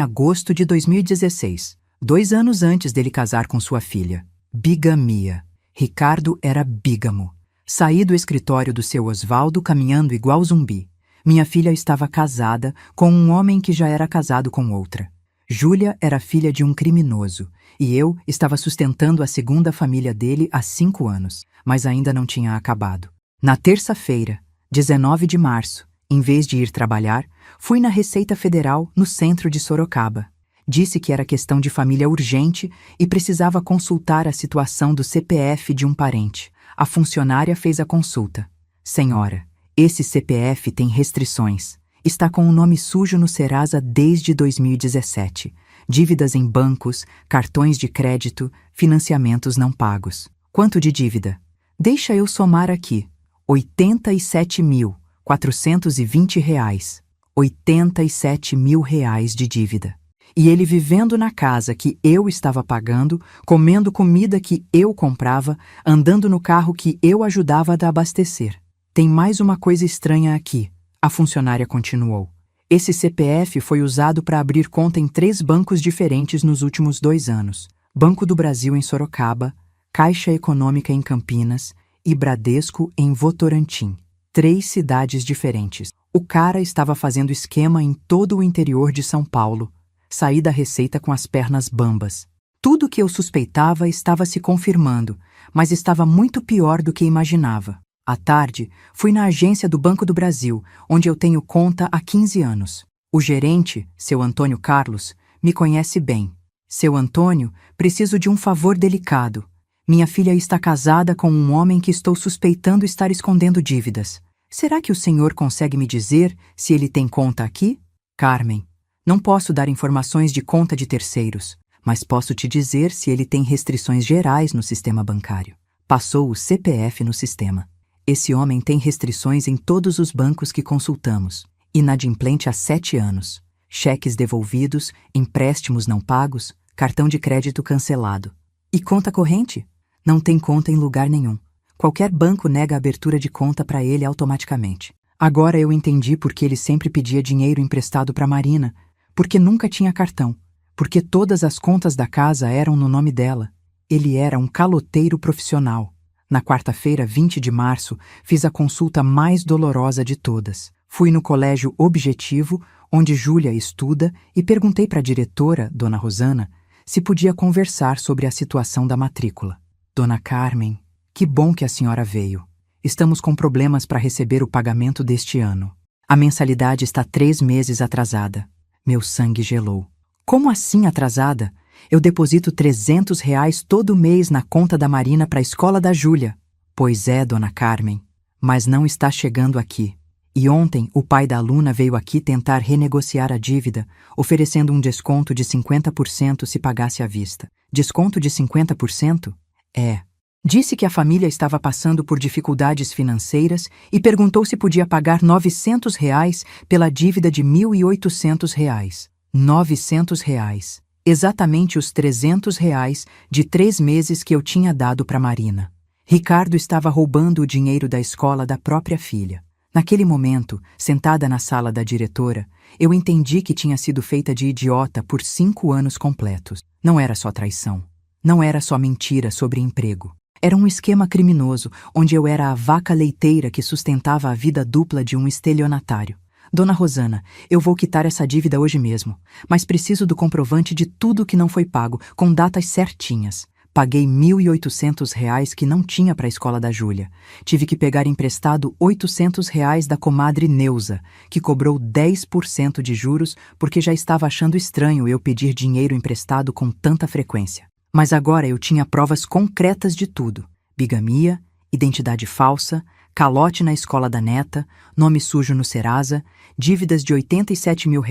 A: agosto de 2016, 2 anos antes dele casar com sua filha. Bigamia. Ricardo era bígamo. Saí do escritório do seu Osvaldo caminhando igual zumbi. Minha filha estava casada com um homem que já era casado com outra. Júlia era filha de um criminoso, e eu estava sustentando a segunda família dele há 5 anos, mas ainda não tinha acabado. Na terça-feira, 19 de março, em vez de ir trabalhar, fui na Receita Federal, no centro de Sorocaba. Disse que era questão de família urgente e precisava consultar a situação do CPF de um parente. A funcionária fez a consulta. Senhora, esse CPF tem restrições. Está com o nome sujo no Serasa desde 2017. Dívidas em bancos, cartões de crédito, financiamentos não pagos. Quanto de dívida? Deixa eu somar aqui. R$ 87.420. R$ 87 mil de dívida. E ele vivendo na casa que eu estava pagando, comendo comida que eu comprava, andando no carro que eu ajudava a abastecer. Tem mais uma coisa estranha aqui, a funcionária continuou. Esse CPF foi usado para abrir conta em 3 bancos diferentes nos últimos 2 anos. Banco do Brasil em Sorocaba, Caixa Econômica em Campinas e Bradesco em Votorantim. 3 cidades diferentes. O cara estava fazendo esquema em todo o interior de São Paulo. Saí da Receita com as pernas bambas. Tudo o que eu suspeitava estava se confirmando, mas estava muito pior do que imaginava. À tarde, fui na agência do Banco do Brasil, onde eu tenho conta há 15 anos. O gerente, seu Antônio Carlos, me conhece bem. Seu Antônio, preciso de um favor delicado. Minha filha está casada com um homem que estou suspeitando estar escondendo dívidas. Será que o senhor consegue me dizer se ele tem conta aqui? Carmen, não posso dar informações de conta de terceiros, mas posso te dizer se ele tem restrições gerais no sistema bancário. Passou o CPF no sistema. Esse homem tem restrições em todos os bancos que consultamos. Inadimplente há 7 anos. Cheques devolvidos, empréstimos não pagos, cartão de crédito cancelado. E conta corrente? Não tem conta em lugar nenhum. Qualquer banco nega a abertura de conta para ele automaticamente. Agora eu entendi por que ele sempre pedia dinheiro emprestado para Marina, porque nunca tinha cartão, porque todas as contas da casa eram no nome dela. Ele era um caloteiro profissional. Na quarta-feira, 20 de março, fiz a consulta mais dolorosa de todas. Fui no Colégio Objetivo, onde Júlia estuda, e perguntei para a diretora, Dona Rosana, se podia conversar sobre a situação da matrícula. Dona Carmen, que bom que a senhora veio. Estamos com problemas para receber o pagamento deste ano. A mensalidade está 3 meses atrasada. Meu sangue gelou. Como assim atrasada? Eu deposito R$ 300 todo mês na conta da Marina para a escola da Júlia. Pois é, Dona Carmen, mas não está chegando aqui. E ontem o pai da aluna veio aqui tentar renegociar a dívida, oferecendo um desconto de 50% se pagasse à vista. Desconto de 50%? É. Disse que a família estava passando por dificuldades financeiras e perguntou se podia pagar R$ 900 pela dívida de R$ 1.800. R$ 900. Exatamente os R$ 300 de 3 meses que eu tinha dado para Marina. Ricardo estava roubando o dinheiro da escola da própria filha. Naquele momento, sentada na sala da diretora, eu entendi que tinha sido feita de idiota por 5 anos completos. Não era só traição. Não era só mentira sobre emprego. Era um esquema criminoso, onde eu era a vaca leiteira que sustentava a vida dupla de um estelionatário. Dona Rosana, eu vou quitar essa dívida hoje mesmo, mas preciso do comprovante de tudo que não foi pago, com datas certinhas. Paguei R$ 1.800 que não tinha para a escola da Júlia. Tive que pegar emprestado R$ 800 da comadre Neuza, que cobrou 10% de juros porque já estava achando estranho eu pedir dinheiro emprestado com tanta frequência. Mas agora eu tinha provas concretas de tudo. Bigamia, identidade falsa, calote na escola da neta, nome sujo no Serasa, dívidas de R$ 87 mil,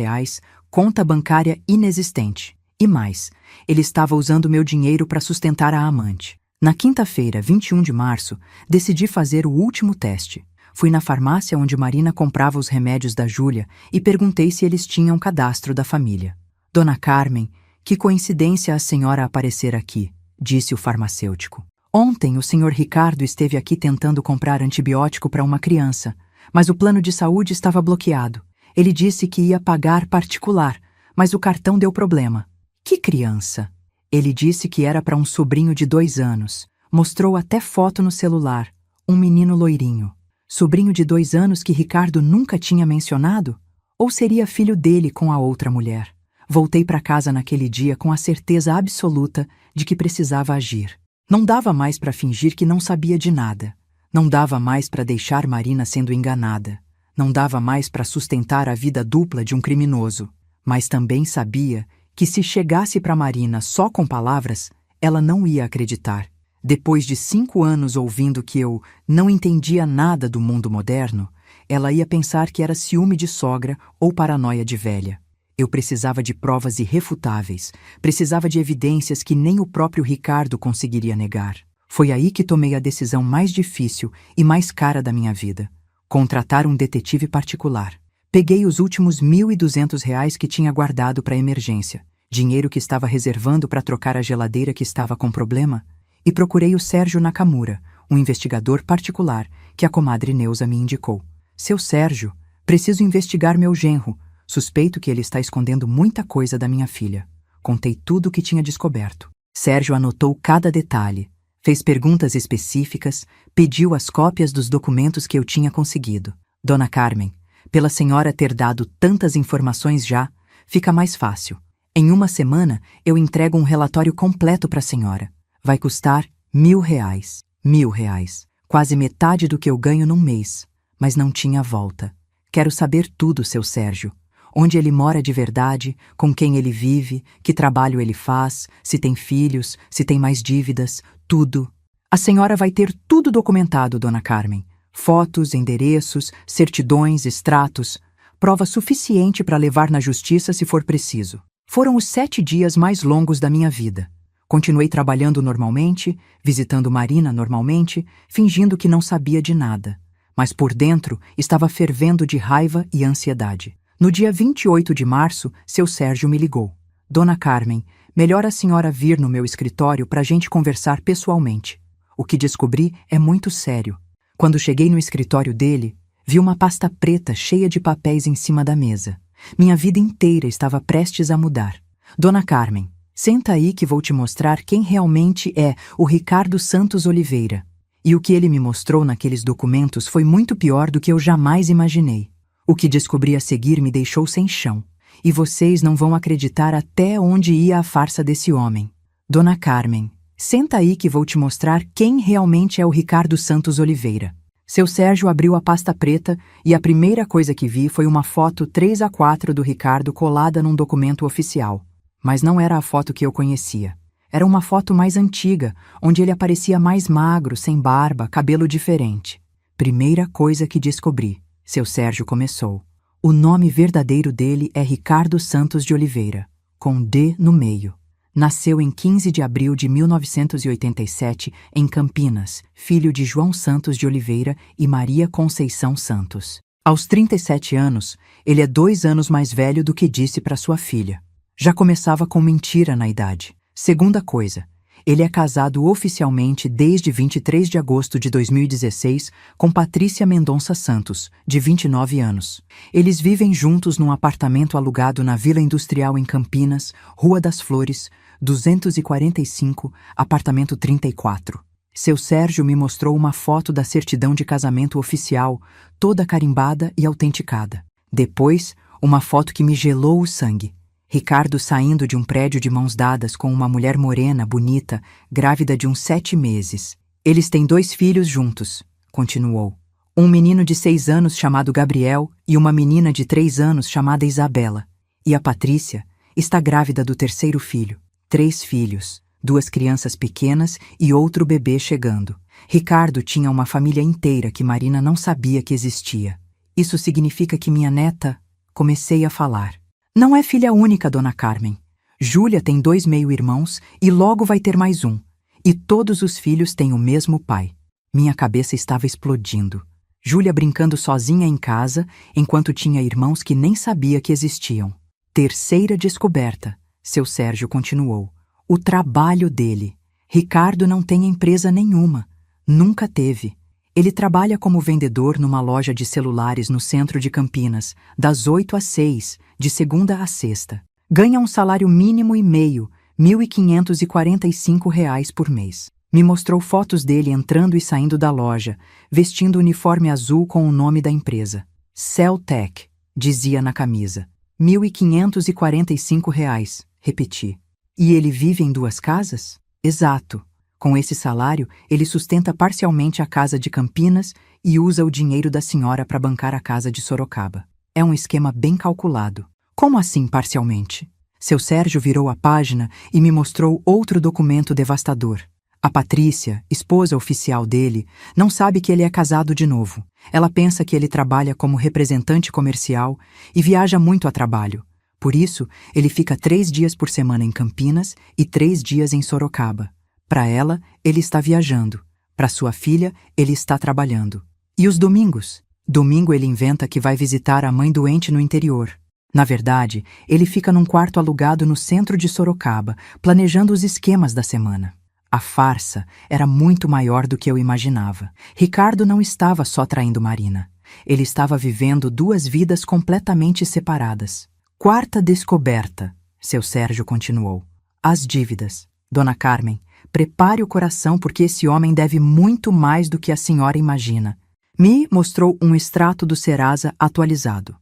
A: conta bancária inexistente. E mais, ele estava usando meu dinheiro para sustentar a amante. Na quinta-feira, 21 de março, decidi fazer o último teste. Fui na farmácia onde Marina comprava os remédios da Júlia e perguntei se eles tinham cadastro da família. Dona Carmen, que coincidência a senhora aparecer aqui, disse o farmacêutico. Ontem o senhor Ricardo esteve aqui tentando comprar antibiótico para uma criança, Mas o plano de saúde estava bloqueado. Ele disse que ia pagar particular, mas o cartão deu problema. Que criança! Ele disse que era para um sobrinho de 2 anos. Mostrou até foto no celular. Um menino loirinho. Sobrinho de 2 anos que Ricardo nunca tinha mencionado? Ou seria filho dele com a outra mulher? Voltei para casa naquele dia com a certeza absoluta de que precisava agir. Não dava mais para fingir que não sabia de nada. Não dava mais para deixar Marina sendo enganada. Não dava mais para sustentar a vida dupla de um criminoso. Mas também sabia que se chegasse para Marina só com palavras, ela não ia acreditar. Depois de 5 anos ouvindo que eu não entendia nada do mundo moderno, ela ia pensar que era ciúme de sogra ou paranoia de velha. Eu precisava de provas irrefutáveis, precisava de evidências que nem o próprio Ricardo conseguiria negar. Foi aí que tomei a decisão mais difícil e mais cara da minha vida: contratar um detetive particular. Peguei os últimos R$ 1.200 que tinha guardado para emergência, dinheiro que estava reservando para trocar a geladeira que estava com problema, e procurei o Sérgio Nakamura, um investigador particular que a comadre Neuza me indicou. Seu Sérgio, preciso investigar meu genro. Suspeito que ele está escondendo muita coisa da minha filha. Contei tudo o que tinha descoberto. Sérgio anotou cada detalhe, fez perguntas específicas, pediu as cópias dos documentos que eu tinha conseguido. Dona Carmen, pela senhora ter dado tantas informações já, fica mais fácil. Em 1 semana, eu entrego um relatório completo para a senhora. Vai custar R$ 1.000. R$ 1.000. Quase metade do que eu ganho num mês. Mas não tinha volta. Quero saber tudo, seu Sérgio. Onde ele mora de verdade, com quem ele vive, que trabalho ele faz, se tem filhos, se tem mais dívidas, tudo. A senhora vai ter tudo documentado, Dona Carmen. Fotos, endereços, certidões, extratos. Prova suficiente para levar na justiça se for preciso. Foram os 7 dias mais longos da minha vida. Continuei trabalhando normalmente, visitando Marina normalmente, fingindo que não sabia de nada. Mas por dentro estava fervendo de raiva e ansiedade. No dia 28 de março, seu Sérgio me ligou. Dona Carmen, melhor a senhora vir no meu escritório para a gente conversar pessoalmente. O que descobri é muito sério. Quando cheguei no escritório dele, vi uma pasta preta cheia de papéis em cima da mesa. Minha vida inteira estava prestes a mudar. Dona Carmen, senta aí que vou te mostrar quem realmente é o Ricardo Santos Oliveira. E o que ele me mostrou naqueles documentos foi muito pior do que eu jamais imaginei. O que descobri a seguir me deixou sem chão. E vocês não vão acreditar até onde ia a farsa desse homem. Dona Carmen, senta aí que vou te mostrar quem realmente é o Ricardo Santos Oliveira. Seu Sérgio abriu a pasta preta e a primeira coisa que vi foi uma foto 3x4 do Ricardo colada num documento oficial. Mas não era a foto que eu conhecia. Era uma foto mais antiga, onde ele aparecia mais magro, sem barba, cabelo diferente. Primeira coisa que descobri. Seu Sérgio começou. O nome verdadeiro dele é Ricardo Santos de Oliveira, com D no meio. Nasceu em 15 de abril de 1987 em Campinas, filho de João Santos de Oliveira e Maria Conceição Santos. Aos 37 anos, ele é 2 anos mais velho do que disse para sua filha. Já começava com mentira na idade. Segunda coisa, ele é casado oficialmente desde 23 de agosto de 2016 com Patrícia Mendonça Santos, de 29 anos. Eles vivem juntos num apartamento alugado na Vila Industrial em Campinas, Rua das Flores, 245, apartamento 34. Seu Sérgio me mostrou uma foto da certidão de casamento oficial, toda carimbada e autenticada. Depois, uma foto que me gelou o sangue. Ricardo saindo de um prédio de mãos dadas com uma mulher morena, bonita, grávida de uns 7 meses. Eles têm 2 filhos juntos, continuou. Um menino de 6 anos chamado Gabriel e uma menina de 3 anos chamada Isabela. E a Patrícia está grávida do 3º filho. 3 filhos, 2 crianças pequenas e outro bebê chegando. Ricardo tinha uma família inteira que Marina não sabia que existia. Isso significa que minha neta... Comecei a falar. Não é filha única, Dona Carmen. Júlia tem 2 meio-irmãos e logo vai ter mais um. E todos os filhos têm o mesmo pai. Minha cabeça estava explodindo. Júlia brincando sozinha em casa, enquanto tinha irmãos que nem sabia que existiam. Terceira descoberta, seu Sérgio continuou. O trabalho dele. Ricardo não tem empresa nenhuma. Nunca teve. Ele trabalha como vendedor numa loja de celulares no centro de Campinas, das 8 às 6, de segunda a sexta. Ganha um salário mínimo e meio, R$ 1.545 por mês. Me mostrou fotos dele entrando e saindo da loja, vestindo uniforme azul com o nome da empresa. Celtec, dizia na camisa. R$ 1.545, repeti. E ele vive em 2 casas? Exato. Com esse salário, ele sustenta parcialmente a casa de Campinas e usa o dinheiro da senhora para bancar a casa de Sorocaba. É um esquema bem calculado. Como assim parcialmente? Seu Sérgio virou a página e me mostrou outro documento devastador. A Patrícia, esposa oficial dele, não sabe que ele é casado de novo. Ela pensa que ele trabalha como representante comercial e viaja muito a trabalho. Por isso, ele fica 3 dias por semana em Campinas e 3 dias em Sorocaba. Para ela, ele está viajando. Para sua filha, ele está trabalhando. E os domingos? Domingo ele inventa que vai visitar a mãe doente no interior. Na verdade, ele fica num quarto alugado no centro de Sorocaba, planejando os esquemas da semana. A farsa era muito maior do que eu imaginava. Ricardo não estava só traindo Marina. Ele estava vivendo 2 vidas completamente separadas. Quarta descoberta, seu Sérgio continuou. As dívidas. Dona Carmen, prepare o coração porque esse homem deve muito mais do que a senhora imagina. Me mostrou um extrato do Serasa atualizado. R$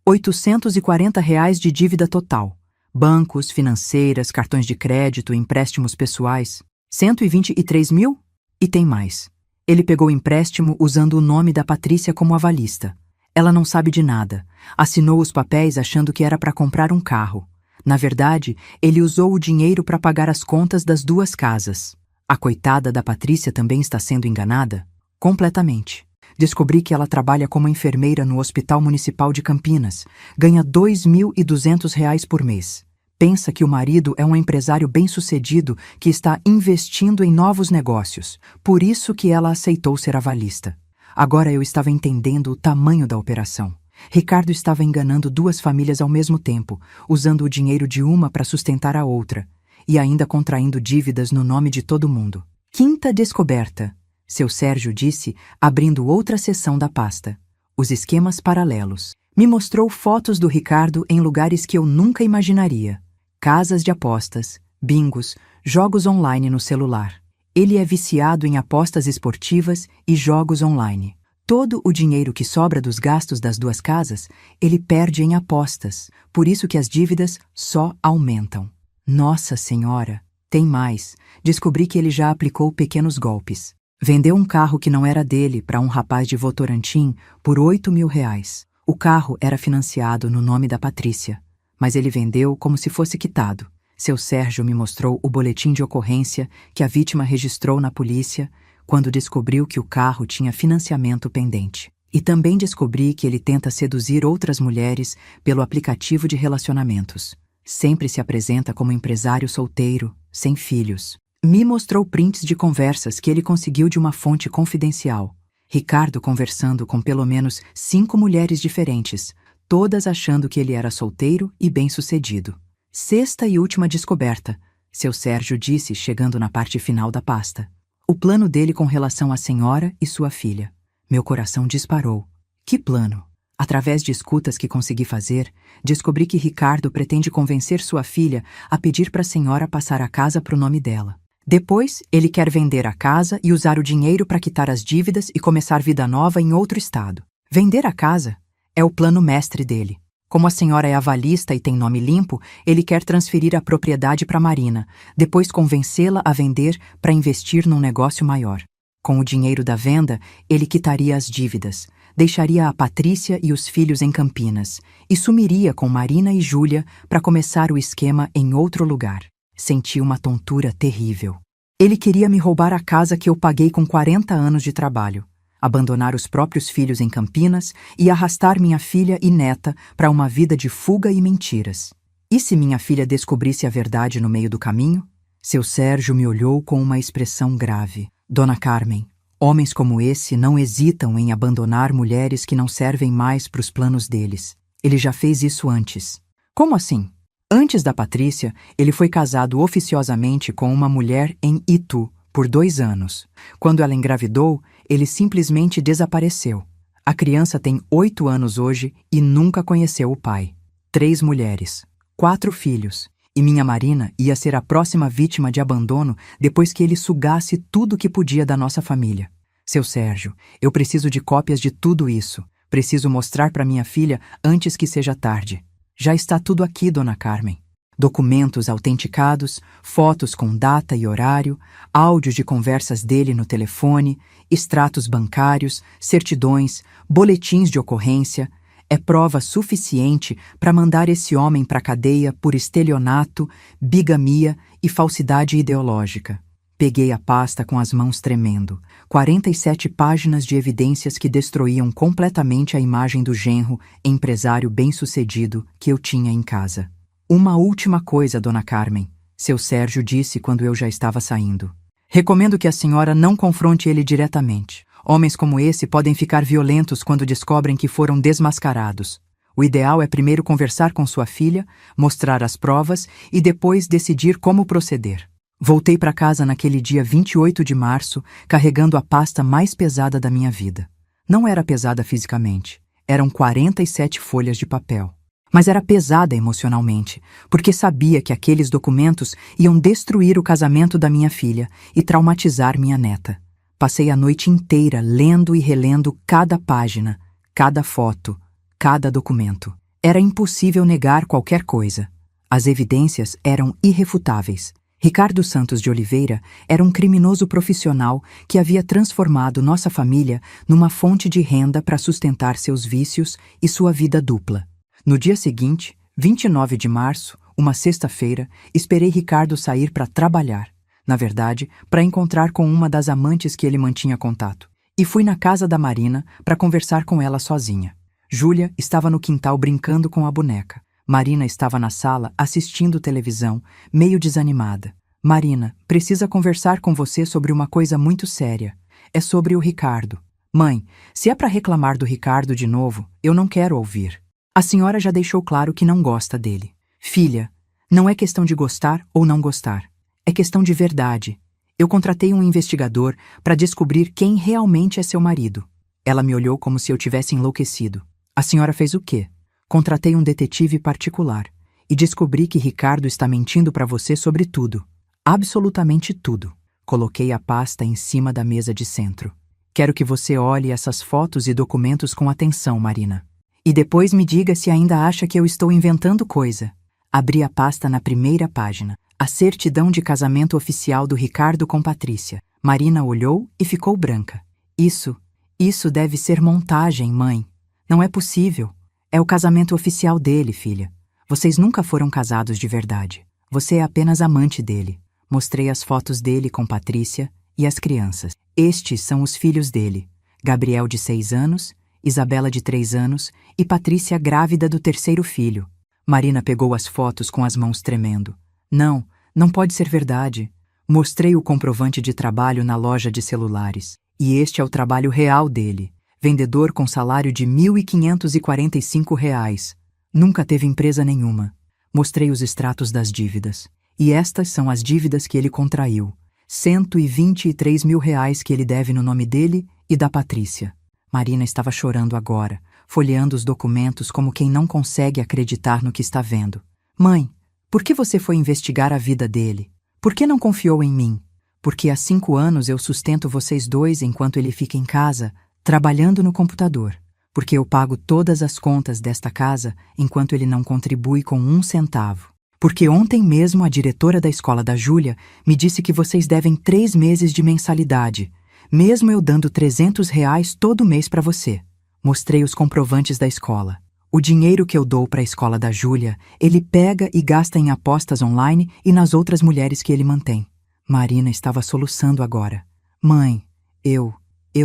A: 123.840 de dívida total. Bancos, financeiras, cartões de crédito, empréstimos pessoais. 123 mil? E tem mais. Ele pegou o empréstimo usando o nome da Patrícia como avalista. Ela não sabe de nada. Assinou os papéis achando que era para comprar um carro. Na verdade, ele usou o dinheiro para pagar as contas das 2 casas. A coitada da Patrícia também está sendo enganada? Completamente. Descobri que ela trabalha como enfermeira no Hospital Municipal de Campinas. Ganha R$ 2.200 por mês. Pensa que o marido é um empresário bem-sucedido que está investindo em novos negócios. Por isso que ela aceitou ser avalista. Agora eu estava entendendo o tamanho da operação. Ricardo estava enganando 2 famílias ao mesmo tempo, usando o dinheiro de uma para sustentar a outra, e ainda contraindo dívidas no nome de todo mundo. Quinta descoberta, seu Sérgio disse, abrindo outra seção da pasta. Os esquemas paralelos. Me mostrou fotos do Ricardo em lugares que eu nunca imaginaria. Casas de apostas, bingos, jogos online no celular. Ele é viciado em apostas esportivas e jogos online. Todo o dinheiro que sobra dos gastos das 2 casas, ele perde em apostas, por isso que as dívidas só aumentam. Nossa Senhora! Tem mais. Descobri que ele já aplicou pequenos golpes. Vendeu um carro que não era dele para um rapaz de Votorantim por R$ 8.000. O carro era financiado no nome da Patrícia, mas ele vendeu como se fosse quitado. Seu Sérgio me mostrou o boletim de ocorrência que a vítima registrou na polícia quando descobriu que o carro tinha financiamento pendente. E também descobri que ele tenta seduzir outras mulheres pelo aplicativo de relacionamentos. Sempre se apresenta como empresário solteiro, sem filhos. Me mostrou prints de conversas que ele conseguiu de uma fonte confidencial. Ricardo conversando com pelo menos 5 mulheres diferentes, todas achando que ele era solteiro e bem-sucedido. Sexta e última descoberta, seu Sérgio disse chegando na parte final da pasta. O plano dele com relação à senhora e sua filha. Meu coração disparou. Que plano? Através de escutas que consegui fazer, descobri que Ricardo pretende convencer sua filha a pedir para a senhora passar a casa para o nome dela. Depois, ele quer vender a casa e usar o dinheiro para quitar as dívidas e começar vida nova em outro estado. Vender a casa é o plano mestre dele. Como a senhora é avalista e tem nome limpo, ele quer transferir a propriedade para Marina, depois convencê-la a vender para investir num negócio maior. Com o dinheiro da venda, ele quitaria as dívidas, deixaria a Patrícia e os filhos em Campinas e sumiria com Marina e Júlia para começar o esquema em outro lugar. Senti uma tontura terrível. Ele queria me roubar a casa que eu paguei com 40 anos de trabalho, abandonar os próprios filhos em Campinas e arrastar minha filha e neta para uma vida de fuga e mentiras. E se minha filha descobrisse a verdade no meio do caminho? Seu Sérgio me olhou com uma expressão grave. Dona Carmen, homens como esse não hesitam em abandonar mulheres que não servem mais para os planos deles. Ele já fez isso antes. Como assim? Antes da Patrícia, ele foi casado oficiosamente com uma mulher em Itu, por 2 anos. Quando ela engravidou, ele simplesmente desapareceu. A criança tem 8 anos hoje e nunca conheceu o pai. 3 mulheres, 4 filhos. E minha Marina ia ser a próxima vítima de abandono depois que ele sugasse tudo que podia da nossa família. Seu Sérgio, eu preciso de cópias de tudo isso. Preciso mostrar para minha filha antes que seja tarde. Já está tudo aqui, Dona Carmen. Documentos autenticados, fotos com data e horário, áudios de conversas dele no telefone, extratos bancários, certidões, boletins de ocorrência. É prova suficiente para mandar esse homem para a cadeia por estelionato, bigamia e falsidade ideológica. Peguei a pasta com as mãos tremendo. 47 páginas de evidências que destruíam completamente a imagem do genro, empresário bem-sucedido que eu tinha em casa. Uma última coisa, Dona Carmen, seu Sérgio disse quando eu já estava saindo. Recomendo que a senhora não confronte ele diretamente. Homens como esse podem ficar violentos quando descobrem que foram desmascarados. O ideal é primeiro conversar com sua filha, mostrar as provas e depois decidir como proceder. Voltei para casa naquele dia 28 de março, carregando a pasta mais pesada da minha vida. Não era pesada fisicamente, eram 47 folhas de papel. Mas era pesada emocionalmente, porque sabia que aqueles documentos iam destruir o casamento da minha filha e traumatizar minha neta. Passei a noite inteira lendo e relendo cada página, cada foto, cada documento. Era impossível negar qualquer coisa. As evidências eram irrefutáveis. Ricardo Santos de Oliveira era um criminoso profissional que havia transformado nossa família numa fonte de renda para sustentar seus vícios e sua vida dupla. No dia seguinte, 29 de março, uma sexta-feira, esperei Ricardo sair para trabalhar. Na verdade, para encontrar com uma das amantes que ele mantinha contato. E fui na casa da Marina para conversar com ela sozinha. Júlia estava no quintal brincando com a boneca. Marina estava na sala assistindo televisão, meio desanimada. Marina, precisa conversar com você sobre uma coisa muito séria. É sobre o Ricardo. Mãe, se é para reclamar do Ricardo de novo, eu não quero ouvir. A senhora já deixou claro que não gosta dele. Filha, não é questão de gostar ou não gostar. É questão de verdade. Eu contratei um investigador para descobrir quem realmente é seu marido. Ela me olhou como se eu tivesse enlouquecido. A senhora fez o quê? Contratei um detetive particular e descobri que Ricardo está mentindo para você sobre tudo. Absolutamente tudo. Coloquei a pasta em cima da mesa de centro. Quero que você olhe essas fotos e documentos com atenção, Marina. E depois me diga se ainda acha que eu estou inventando coisa. Abri a pasta na primeira página. A certidão de casamento oficial do Ricardo com Patrícia. Marina olhou e ficou branca. Isso deve ser montagem, mãe. Não é possível. É o casamento oficial dele, filha. Vocês nunca foram casados de verdade. Você é apenas amante dele. Mostrei as fotos dele com Patrícia e as crianças. Estes são os filhos dele. Gabriel, de 6 anos, Isabela, de 3 anos e Patrícia, grávida do 3º filho. Marina pegou as fotos com as mãos tremendo. Não pode ser verdade. Mostrei o comprovante de trabalho na loja de celulares. E este é o trabalho real dele. Vendedor com salário de R$ 1.545. Nunca teve empresa nenhuma. Mostrei os extratos das dívidas. E estas são as dívidas que ele contraiu. R$ 123 mil que ele deve no nome dele e da Patrícia. Marina estava chorando agora, folheando os documentos como quem não consegue acreditar no que está vendo. Mãe, por que você foi investigar a vida dele? Por que não confiou em mim? Porque há 5 anos eu sustento vocês dois enquanto ele fica em casa, trabalhando no computador. Porque eu pago todas as contas desta casa enquanto ele não contribui com 1 centavo. Porque ontem mesmo a diretora da escola da Júlia me disse que vocês devem 3 meses de mensalidade, mesmo eu dando R$ 300 todo mês para você. Mostrei os comprovantes da escola. O dinheiro que eu dou para a escola da Júlia, ele pega e gasta em apostas online e nas outras mulheres que ele mantém. Marina estava soluçando agora. Mãe, eu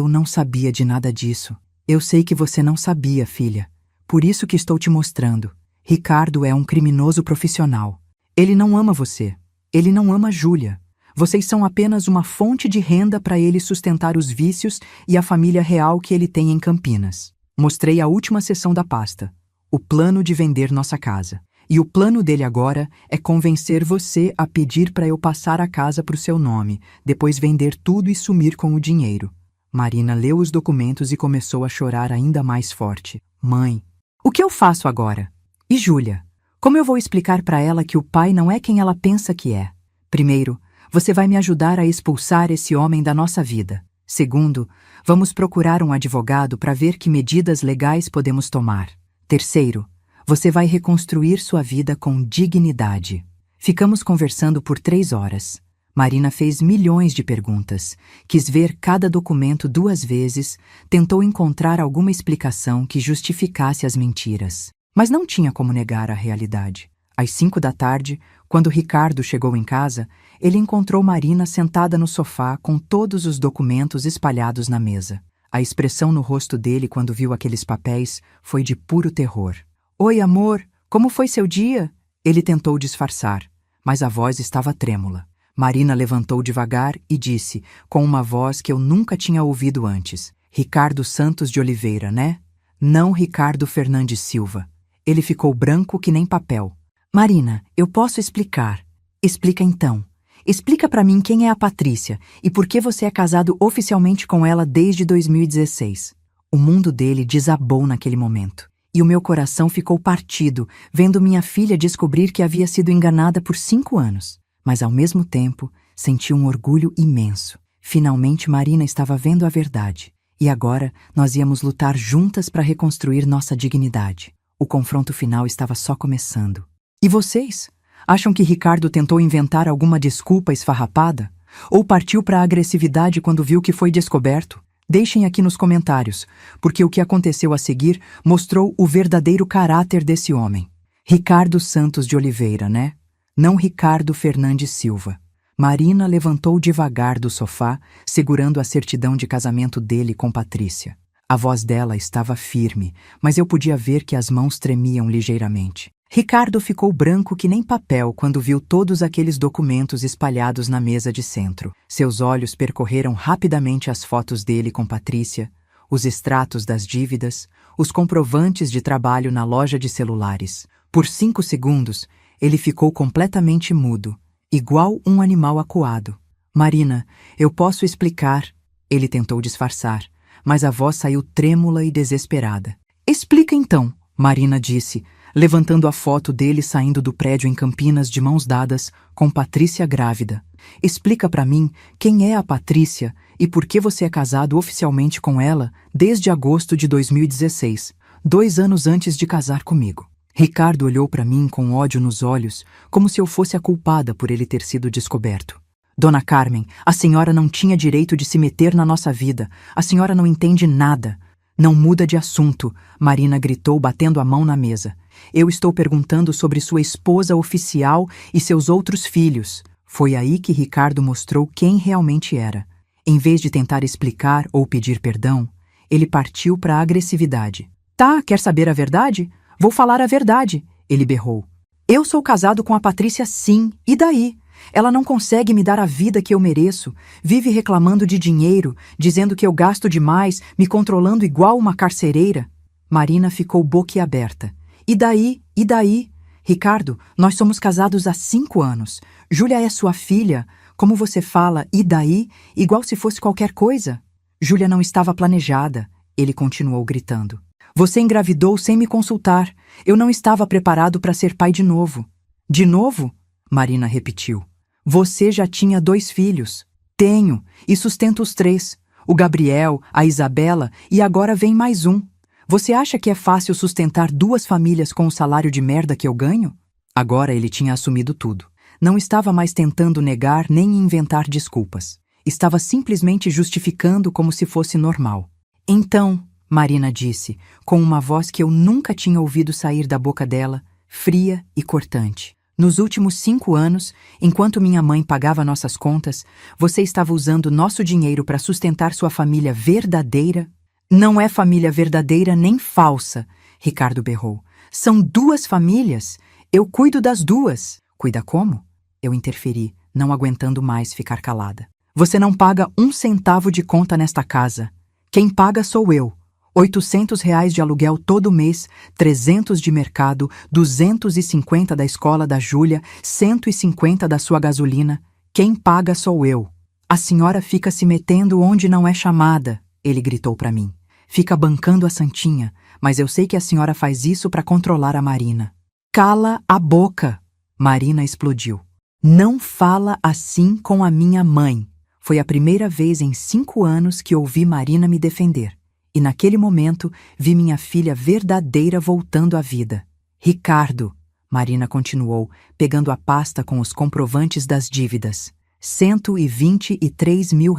A: não sabia de nada disso. Eu sei que você não sabia, filha. Por isso que estou te mostrando. Ricardo é um criminoso profissional. Ele não ama você. Ele não ama Júlia. Vocês são apenas uma fonte de renda para ele sustentar os vícios e a família real que ele tem em Campinas. Mostrei a última seção da pasta. O plano de vender nossa casa. E o plano dele agora é convencer você a pedir para eu passar a casa pro seu nome, depois vender tudo e sumir com o dinheiro. Marina leu os documentos e começou a chorar ainda mais forte. Mãe, o que eu faço agora? E Júlia? Como eu vou explicar para ela que o pai não é quem ela pensa que é? Primeiro, você vai me ajudar a expulsar esse homem da nossa vida. Segundo, vamos procurar um advogado para ver que medidas legais podemos tomar. Terceiro, você vai reconstruir sua vida com dignidade. Ficamos conversando por 3 horas. Marina fez milhões de perguntas, quis ver cada documento 2 vezes, tentou encontrar alguma explicação que justificasse as mentiras. Mas não tinha como negar a realidade. Às 5 da tarde, quando Ricardo chegou em casa, ele encontrou Marina sentada no sofá com todos os documentos espalhados na mesa. A expressão no rosto dele quando viu aqueles papéis foi de puro terror. Oi, amor, como foi seu dia? Ele tentou disfarçar, mas a voz estava trêmula. Marina levantou devagar e disse, com uma voz que eu nunca tinha ouvido antes: Ricardo Santos de Oliveira, né? Não Ricardo Fernandes Silva. Ele ficou branco que nem papel. Marina, eu posso explicar. Explica então. Explica pra mim quem é a Patrícia e por que você é casado oficialmente com ela desde 2016. O mundo dele desabou naquele momento. E o meu coração ficou partido, vendo minha filha descobrir que havia sido enganada por 5 anos. Mas ao mesmo tempo, senti um orgulho imenso. Finalmente Marina estava vendo a verdade. E agora nós íamos lutar juntas para reconstruir nossa dignidade. O confronto final estava só começando. E vocês? Acham que Ricardo tentou inventar alguma desculpa esfarrapada? Ou partiu para a agressividade quando viu que foi descoberto? Deixem aqui nos comentários, porque o que aconteceu a seguir mostrou o verdadeiro caráter desse homem. Ricardo Santos de Oliveira, né? Não Ricardo Fernandes Silva. Marina levantou devagar do sofá, segurando a certidão de casamento dele com Patrícia. A voz dela estava firme, mas eu podia ver que as mãos tremiam ligeiramente. Ricardo ficou branco que nem papel quando viu todos aqueles documentos espalhados na mesa de centro. Seus olhos percorreram rapidamente as fotos dele com Patrícia, os extratos das dívidas, os comprovantes de trabalho na loja de celulares. Por 5 segundos, ele ficou completamente mudo, igual um animal acuado. Marina, eu posso explicar. Ele tentou disfarçar, mas a voz saiu trêmula e desesperada. Explica então, Marina disse, levantando a foto dele saindo do prédio em Campinas de mãos dadas com Patrícia grávida. Explica pra mim quem é a Patrícia e por que você é casado oficialmente com ela desde agosto de 2016, 2 anos antes de casar comigo. Ricardo olhou pra mim com ódio nos olhos, como se eu fosse a culpada por ele ter sido descoberto. Dona Carmen, a senhora não tinha direito de se meter na nossa vida. A senhora não entende nada. Não muda de assunto, Marina gritou batendo a mão na mesa. Eu estou perguntando sobre sua esposa oficial e seus outros filhos. Foi aí que Ricardo mostrou quem realmente era. Em vez de tentar explicar ou pedir perdão, ele partiu para a agressividade. Tá, quer saber a verdade? Vou falar a verdade, ele berrou. Eu sou casado com a Patrícia sim, e daí? Ela não consegue me dar a vida que eu mereço, vive reclamando de dinheiro, dizendo que eu gasto demais, me controlando igual uma carcereira. Marina ficou boquiaberta. E daí? E daí? Ricardo, nós somos casados há 5 anos. Júlia é sua filha. Como você fala, e daí? Igual se fosse qualquer coisa. Júlia não estava planejada, ele continuou gritando. Você engravidou sem me consultar. Eu não estava preparado para ser pai de novo. De novo? Marina repetiu. Você já tinha 2 filhos. Tenho, e sustento os 3. O Gabriel, a Isabela, e agora vem mais um. Você acha que é fácil sustentar 2 famílias com o salário de merda que eu ganho? Agora ele tinha assumido tudo. Não estava mais tentando negar nem inventar desculpas. Estava simplesmente justificando como se fosse normal. Então, Marina disse, com uma voz que eu nunca tinha ouvido sair da boca dela, fria e cortante. Nos últimos 5 anos, enquanto minha mãe pagava nossas contas, você estava usando nosso dinheiro para sustentar sua família verdadeira? Não é família verdadeira nem falsa, Ricardo berrou. São 2 famílias. Eu cuido das 2. Cuida como? Eu interferi, não aguentando mais ficar calada. Você não paga 1 centavo de conta nesta casa. Quem paga sou eu. R$ 800 de aluguel todo mês, 300 de mercado, 250 da escola da Júlia, 150 da sua gasolina. Quem paga sou eu. A senhora fica se metendo onde não é chamada, ele gritou para mim. Fica bancando a santinha, mas eu sei que a senhora faz isso para controlar a Marina. Cala a boca! Marina explodiu. Não fala assim com a minha mãe. Foi a primeira vez em 5 anos que ouvi Marina me defender. E naquele momento vi minha filha verdadeira voltando à vida. Ricardo, Marina continuou, pegando a pasta com os comprovantes das dívidas. R$ 123 mil.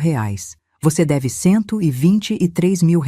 A: Você deve R$ 123 mil.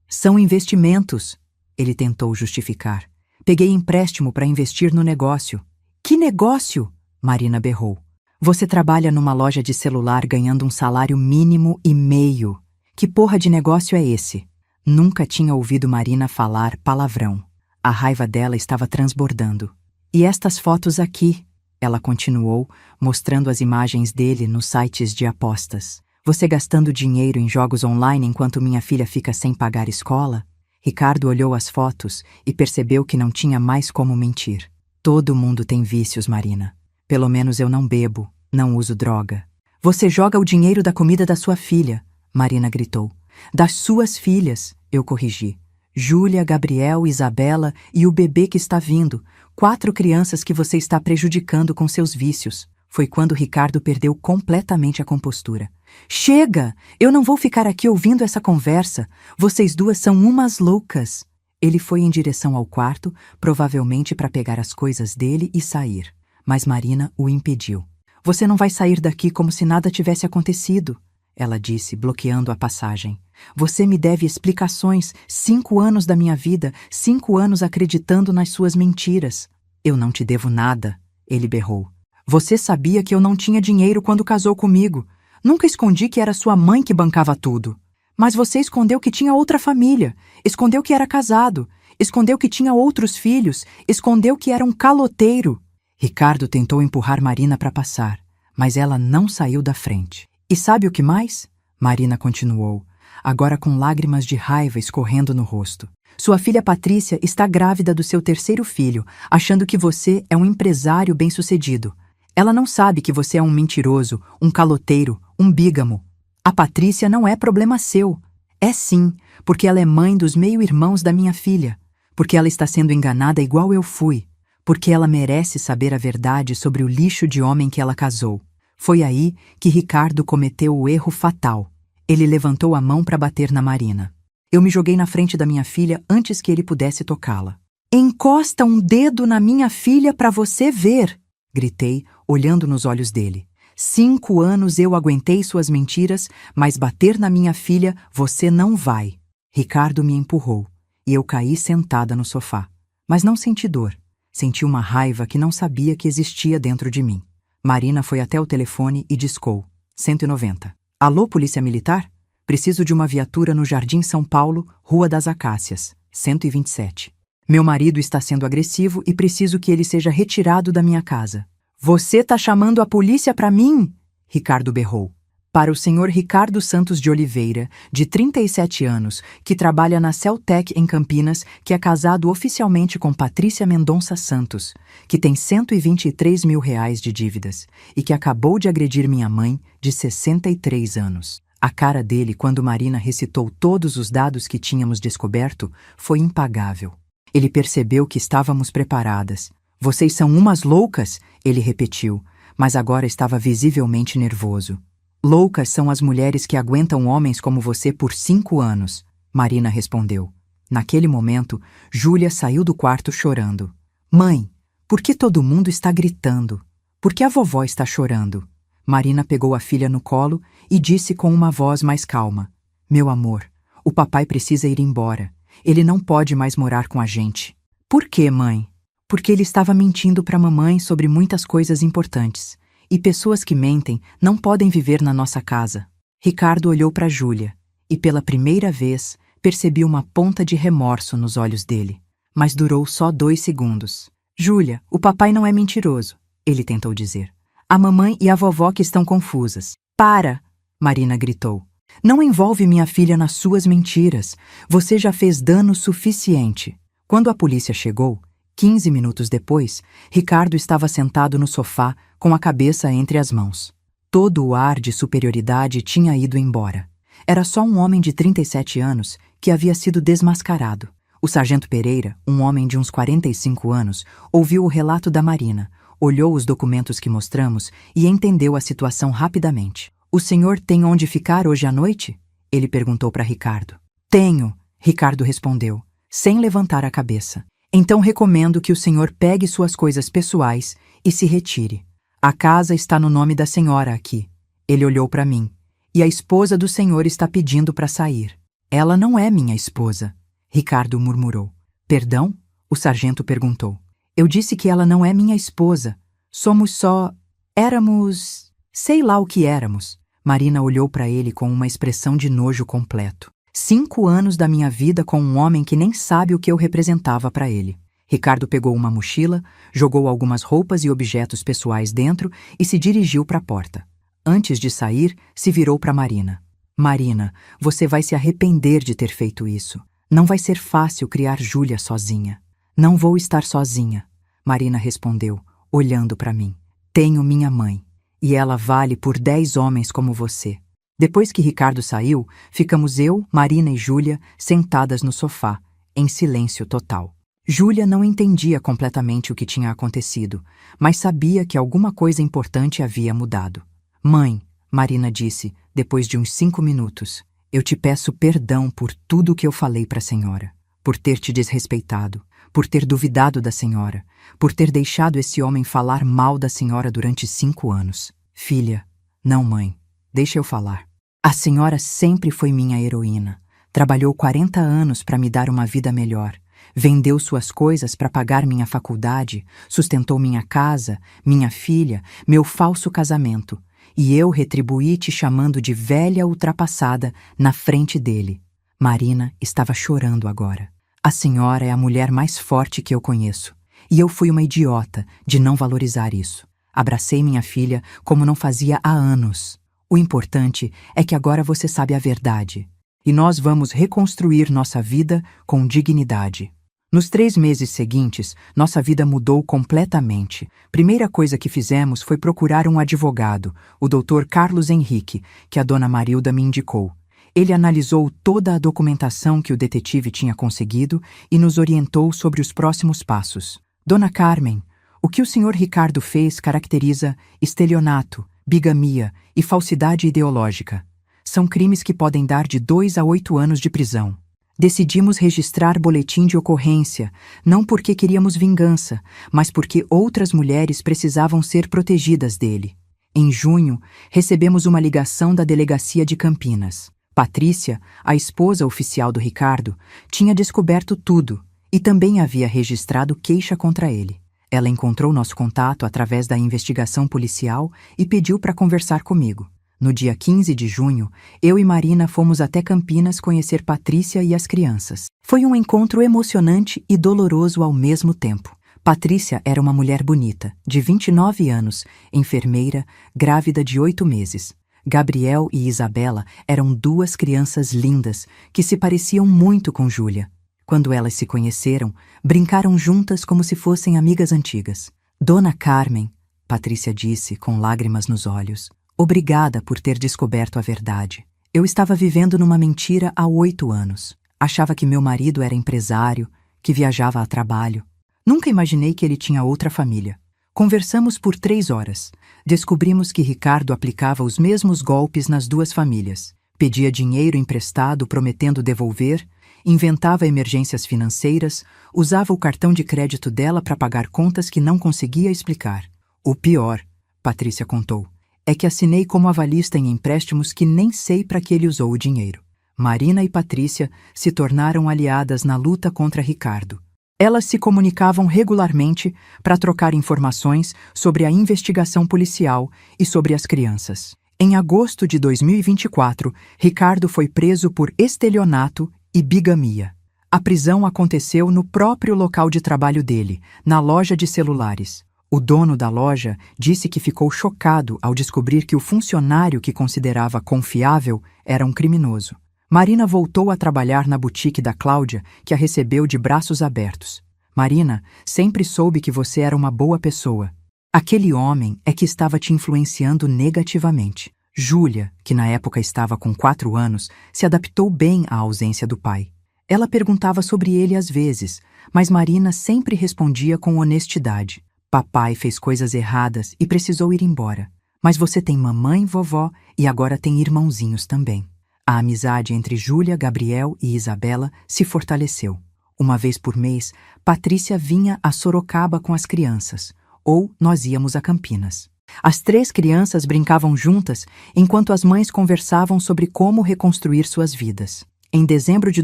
A: São investimentos. Ele tentou justificar. Peguei empréstimo para investir no negócio. Que negócio? Marina berrou. Você trabalha numa loja de celular ganhando um salário mínimo e meio. Que porra de negócio é esse? Nunca tinha ouvido Marina falar palavrão. A raiva dela estava transbordando. E estas fotos aqui? Ela continuou, mostrando as imagens dele nos sites de apostas. Você gastando dinheiro em jogos online enquanto minha filha fica sem pagar escola? Ricardo olhou as fotos e percebeu que não tinha mais como mentir. Todo mundo tem vícios, Marina. Pelo menos eu não bebo, não uso droga. Você joga o dinheiro da comida da sua filha, Marina gritou. Das suas filhas, eu corrigi. Júlia, Gabriel, Isabela e o bebê que está vindo. 4 crianças que você está prejudicando com seus vícios. Foi quando Ricardo perdeu completamente a compostura. Chega! Eu não vou ficar aqui ouvindo essa conversa. Vocês duas são umas loucas. Ele foi em direção ao quarto, provavelmente para pegar as coisas dele e sair. Mas Marina o impediu. Você não vai sair daqui como se nada tivesse acontecido, ela disse, bloqueando a passagem. Você me deve explicações. 5 anos da minha vida, 5 anos acreditando nas suas mentiras. Eu não te devo nada, ele berrou. Você sabia que eu não tinha dinheiro quando casou comigo. Nunca escondi que era sua mãe que bancava tudo. Mas você escondeu que tinha outra família, escondeu que era casado, escondeu que tinha outros filhos, escondeu que era um caloteiro. Ricardo tentou empurrar Marina para passar, mas ela não saiu da frente. E sabe o que mais? Marina continuou, agora com lágrimas de raiva escorrendo no rosto. Sua filha Patrícia está grávida do seu 3º filho, achando que você é um empresário bem-sucedido. Ela não sabe que você é um mentiroso, um caloteiro, um bígamo. A Patrícia não é problema seu. É sim, porque ela é mãe dos meio-irmãos da minha filha. Porque ela está sendo enganada igual eu fui. Porque ela merece saber a verdade sobre o lixo de homem que ela casou. Foi aí que Ricardo cometeu o erro fatal. Ele levantou a mão para bater na Marina. Eu me joguei na frente da minha filha antes que ele pudesse tocá-la. Encosta um dedo na minha filha para você ver, gritei, olhando nos olhos dele. 5 anos eu aguentei suas mentiras, mas bater na minha filha você não vai. Ricardo me empurrou, e eu caí sentada no sofá. Mas não senti dor. Senti uma raiva que não sabia que existia dentro de mim. Marina foi até o telefone e discou. 190. Alô, Polícia Militar? Preciso de uma viatura no Jardim São Paulo, Rua das Acácias. 127. Meu marido está sendo agressivo e preciso que ele seja retirado da minha casa. Você tá chamando a polícia para mim? Ricardo berrou. Para o senhor Ricardo Santos de Oliveira, de 37 anos, que trabalha na Celtec em Campinas, que é casado oficialmente com Patrícia Mendonça Santos, que tem R$ 123 mil de dívidas e que acabou de agredir minha mãe, de 63 anos. A cara dele, quando Marina recitou todos os dados que tínhamos descoberto, foi impagável. Ele percebeu que estávamos preparadas. Vocês são umas loucas, ele repetiu, mas agora estava visivelmente nervoso. Loucas são as mulheres que aguentam homens como você por 5 anos, Marina respondeu. Naquele momento, Júlia saiu do quarto chorando. Mãe, por que todo mundo está gritando? Por que a vovó está chorando? Marina pegou a filha no colo e disse com uma voz mais calma. Meu amor, o papai precisa ir embora. Ele não pode mais morar com a gente. Por quê, mãe? Porque ele estava mentindo para a mamãe sobre muitas coisas importantes. E pessoas que mentem não podem viver na nossa casa. Ricardo olhou para Júlia e, pela primeira vez, percebi uma ponta de remorso nos olhos dele. Mas durou só 2 segundos. Júlia, o papai não é mentiroso, ele tentou dizer. A mamãe e a vovó que estão confusas. Para! Marina gritou. Não envolve minha filha nas suas mentiras. Você já fez dano suficiente. Quando a polícia chegou, 15 minutos depois, Ricardo estava sentado no sofá com a cabeça entre as mãos. Todo o ar de superioridade tinha ido embora. Era só um homem de 37 anos que havia sido desmascarado. O sargento Pereira, um homem de uns 45 anos, ouviu o relato da Marina, olhou os documentos que mostramos e entendeu a situação rapidamente. "O senhor tem onde ficar hoje à noite?" Ele perguntou para Ricardo. "Tenho", Ricardo respondeu, sem levantar a cabeça. "Então recomendo que o senhor pegue suas coisas pessoais e se retire. A casa está no nome da senhora aqui." Ele olhou para mim. "E a esposa do senhor está pedindo para sair." "Ela não é minha esposa", Ricardo murmurou. "Perdão?" o sargento perguntou. "Eu disse que ela não é minha esposa. Somos só... éramos... sei lá o que éramos." Marina olhou para ele com uma expressão de nojo completo. 5 anos da minha vida com um homem que nem sabe o que eu representava para ele. Ricardo pegou uma mochila, jogou algumas roupas e objetos pessoais dentro e se dirigiu para a porta. Antes de sair, se virou para Marina. "Marina, você vai se arrepender de ter feito isso. Não vai ser fácil criar Júlia sozinha." "Não vou estar sozinha", Marina respondeu, olhando para mim. "Tenho minha mãe, e ela vale por 10 homens como você." Depois que Ricardo saiu, ficamos eu, Marina e Júlia sentadas no sofá, em silêncio total. Júlia não entendia completamente o que tinha acontecido, mas sabia que alguma coisa importante havia mudado. "Mãe", Marina disse, depois de uns 5 minutos, "eu te peço perdão por tudo o que eu falei para a senhora, por ter te desrespeitado, por ter duvidado da senhora, por ter deixado esse homem falar mal da senhora durante 5 anos. Filha, não mãe, deixa eu falar. A senhora sempre foi minha heroína. Trabalhou 40 anos para me dar uma vida melhor. Vendeu suas coisas para pagar minha faculdade, sustentou minha casa, minha filha, meu falso casamento. E eu retribuí te chamando de velha ultrapassada na frente dele." Marina estava chorando agora. "A senhora é a mulher mais forte que eu conheço. E eu fui uma idiota de não valorizar isso. Abracei minha filha como não fazia há anos. O importante é que agora você sabe a verdade. E nós vamos reconstruir nossa vida com dignidade." Nos 3 meses seguintes, nossa vida mudou completamente. Primeira coisa que fizemos foi procurar um advogado, o Dr. Carlos Henrique, que a dona Marilda me indicou. Ele analisou toda a documentação que o detetive tinha conseguido e nos orientou sobre os próximos passos. "Dona Carmen, o que o senhor Ricardo fez caracteriza estelionato, bigamia e falsidade ideológica. São crimes que podem dar de 2 a 8 anos de prisão. Decidimos registrar boletim de ocorrência, não porque queríamos vingança, mas porque outras mulheres precisavam ser protegidas dele. Em junho, recebemos uma ligação da delegacia de Campinas. Patrícia, a esposa oficial do Ricardo, tinha descoberto tudo e também havia registrado queixa contra ele. Ela encontrou nosso contato através da investigação policial e pediu para conversar comigo. No dia 15 de junho, eu e Marina fomos até Campinas conhecer Patrícia e as crianças. Foi um encontro emocionante e doloroso ao mesmo tempo. Patrícia era uma mulher bonita, de 29 anos, enfermeira, grávida de 8 meses. Gabriel e Isabela eram 2 crianças lindas que se pareciam muito com Júlia. Quando elas se conheceram, brincaram juntas como se fossem amigas antigas. "Dona Carmen", Patrícia disse com lágrimas nos olhos, "obrigada por ter descoberto a verdade. Eu estava vivendo numa mentira há 8 anos. Achava que meu marido era empresário, que viajava a trabalho. Nunca imaginei que ele tinha outra família. Conversamos por 3 horas. Descobrimos que Ricardo aplicava os mesmos golpes nas 2 famílias. Pedia dinheiro emprestado prometendo devolver, inventava emergências financeiras, usava o cartão de crédito dela para pagar contas que não conseguia explicar. O pior", Patrícia contou, "é que assinei como avalista em empréstimos que nem sei para que ele usou o dinheiro." Marina e Patrícia se tornaram aliadas na luta contra Ricardo. Elas se comunicavam regularmente para trocar informações sobre a investigação policial e sobre as crianças. Em agosto de 2024, Ricardo foi preso por estelionato e bigamia. A prisão aconteceu no próprio local de trabalho dele, na loja de celulares. O dono da loja disse que ficou chocado ao descobrir que o funcionário que considerava confiável era um criminoso. Marina voltou a trabalhar na boutique da Cláudia, que a recebeu de braços abertos. Marina, sempre soube que você era uma boa pessoa. Aquele homem é que estava te influenciando negativamente. Júlia, que na época estava com 4 anos, se adaptou bem à ausência do pai. Ela perguntava sobre ele às vezes, mas Marina sempre respondia com honestidade. Papai fez coisas erradas e precisou ir embora. Mas você tem mamãe, vovó e agora tem irmãozinhos também. A amizade entre Júlia, Gabriel e Isabela se fortaleceu. Uma vez por mês, Patrícia vinha a Sorocaba com as crianças, ou nós íamos a Campinas. As 3 crianças brincavam juntas enquanto as mães conversavam sobre como reconstruir suas vidas. Em dezembro de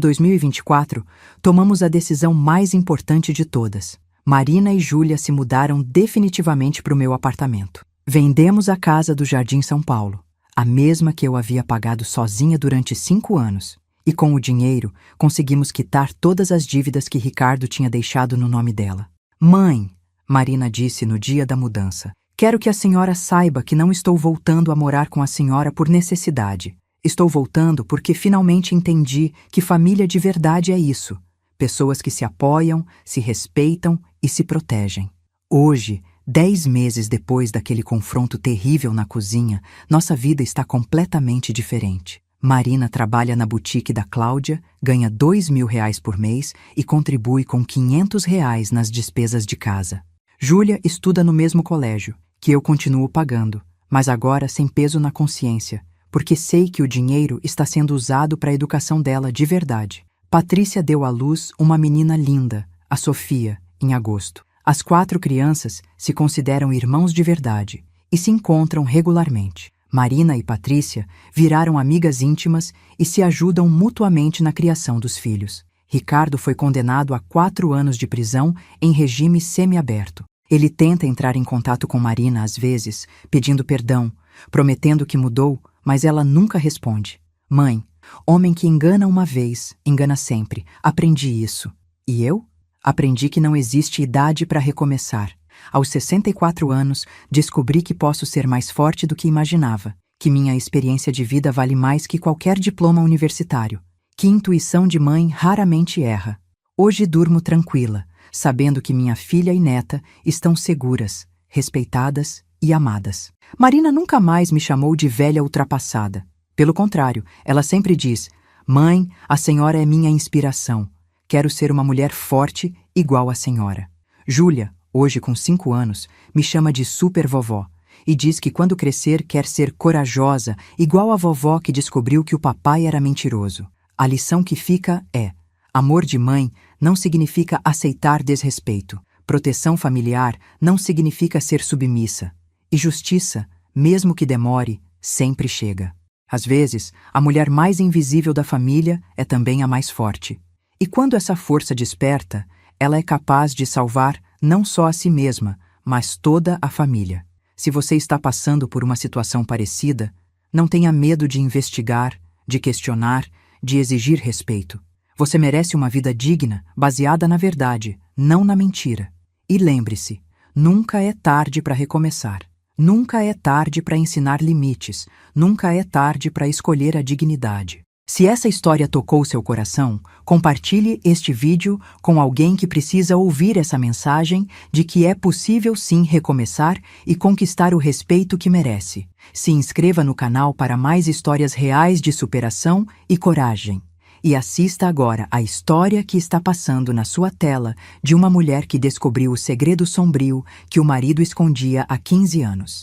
A: 2024, tomamos a decisão mais importante de todas. Marina e Júlia se mudaram definitivamente para o meu apartamento. Vendemos a casa do Jardim São Paulo, a mesma que eu havia pagado sozinha durante 5 anos. E com o dinheiro, conseguimos quitar todas as dívidas que Ricardo tinha deixado no nome dela. Mãe, Marina disse no dia da mudança, quero que a senhora saiba que não estou voltando a morar com a senhora por necessidade. Estou voltando porque finalmente entendi que família de verdade é isso. Pessoas que se apoiam, se respeitam e se protegem. Hoje, 10 meses depois daquele confronto terrível na cozinha, nossa vida está completamente diferente. Marina trabalha na boutique da Cláudia, ganha R$ 2.000 por mês e contribui com R$ 500 nas despesas de casa. Júlia estuda no mesmo colégio, que eu continuo pagando, mas agora sem peso na consciência, porque sei que o dinheiro está sendo usado para a educação dela de verdade. Patrícia deu à luz uma menina linda, a Sofia, em agosto. As 4 crianças se consideram irmãos de verdade e se encontram regularmente. Marina e Patrícia viraram amigas íntimas e se ajudam mutuamente na criação dos filhos. Ricardo foi condenado a 4 anos de prisão em regime semiaberto. Ele tenta entrar em contato com Marina às vezes, pedindo perdão, prometendo que mudou, mas ela nunca responde. Mãe, homem que engana uma vez, engana sempre. Aprendi isso. E eu? Aprendi que não existe idade para recomeçar. Aos 64 anos, descobri que posso ser mais forte do que imaginava, que minha experiência de vida vale mais que qualquer diploma universitário, que intuição de mãe raramente erra. Hoje durmo tranquila, sabendo que minha filha e neta estão seguras, respeitadas e amadas. Marina nunca mais me chamou de velha ultrapassada. Pelo contrário, ela sempre diz: mãe, a senhora é minha inspiração. Quero ser uma mulher forte igual a senhora. Júlia, hoje com 5 anos, me chama de super vovó e diz que quando crescer quer ser corajosa, igual a vovó que descobriu que o papai era mentiroso. A lição que fica é: amor de mãe não significa aceitar desrespeito. Proteção familiar não significa ser submissa. E justiça, mesmo que demore, sempre chega. Às vezes, a mulher mais invisível da família é também a mais forte. E quando essa força desperta, ela é capaz de salvar não só a si mesma, mas toda a família. Se você está passando por uma situação parecida, não tenha medo de investigar, de questionar, de exigir respeito. Você merece uma vida digna, baseada na verdade, não na mentira. E lembre-se, nunca é tarde para recomeçar. Nunca é tarde para ensinar limites. Nunca é tarde para escolher a dignidade. Se essa história tocou seu coração, compartilhe este vídeo com alguém que precisa ouvir essa mensagem de que é possível sim recomeçar e conquistar o respeito que merece. Se inscreva no canal para mais histórias reais de superação e coragem. E assista agora a história que está passando na sua tela de uma mulher que descobriu o segredo sombrio que o marido escondia há 15 anos.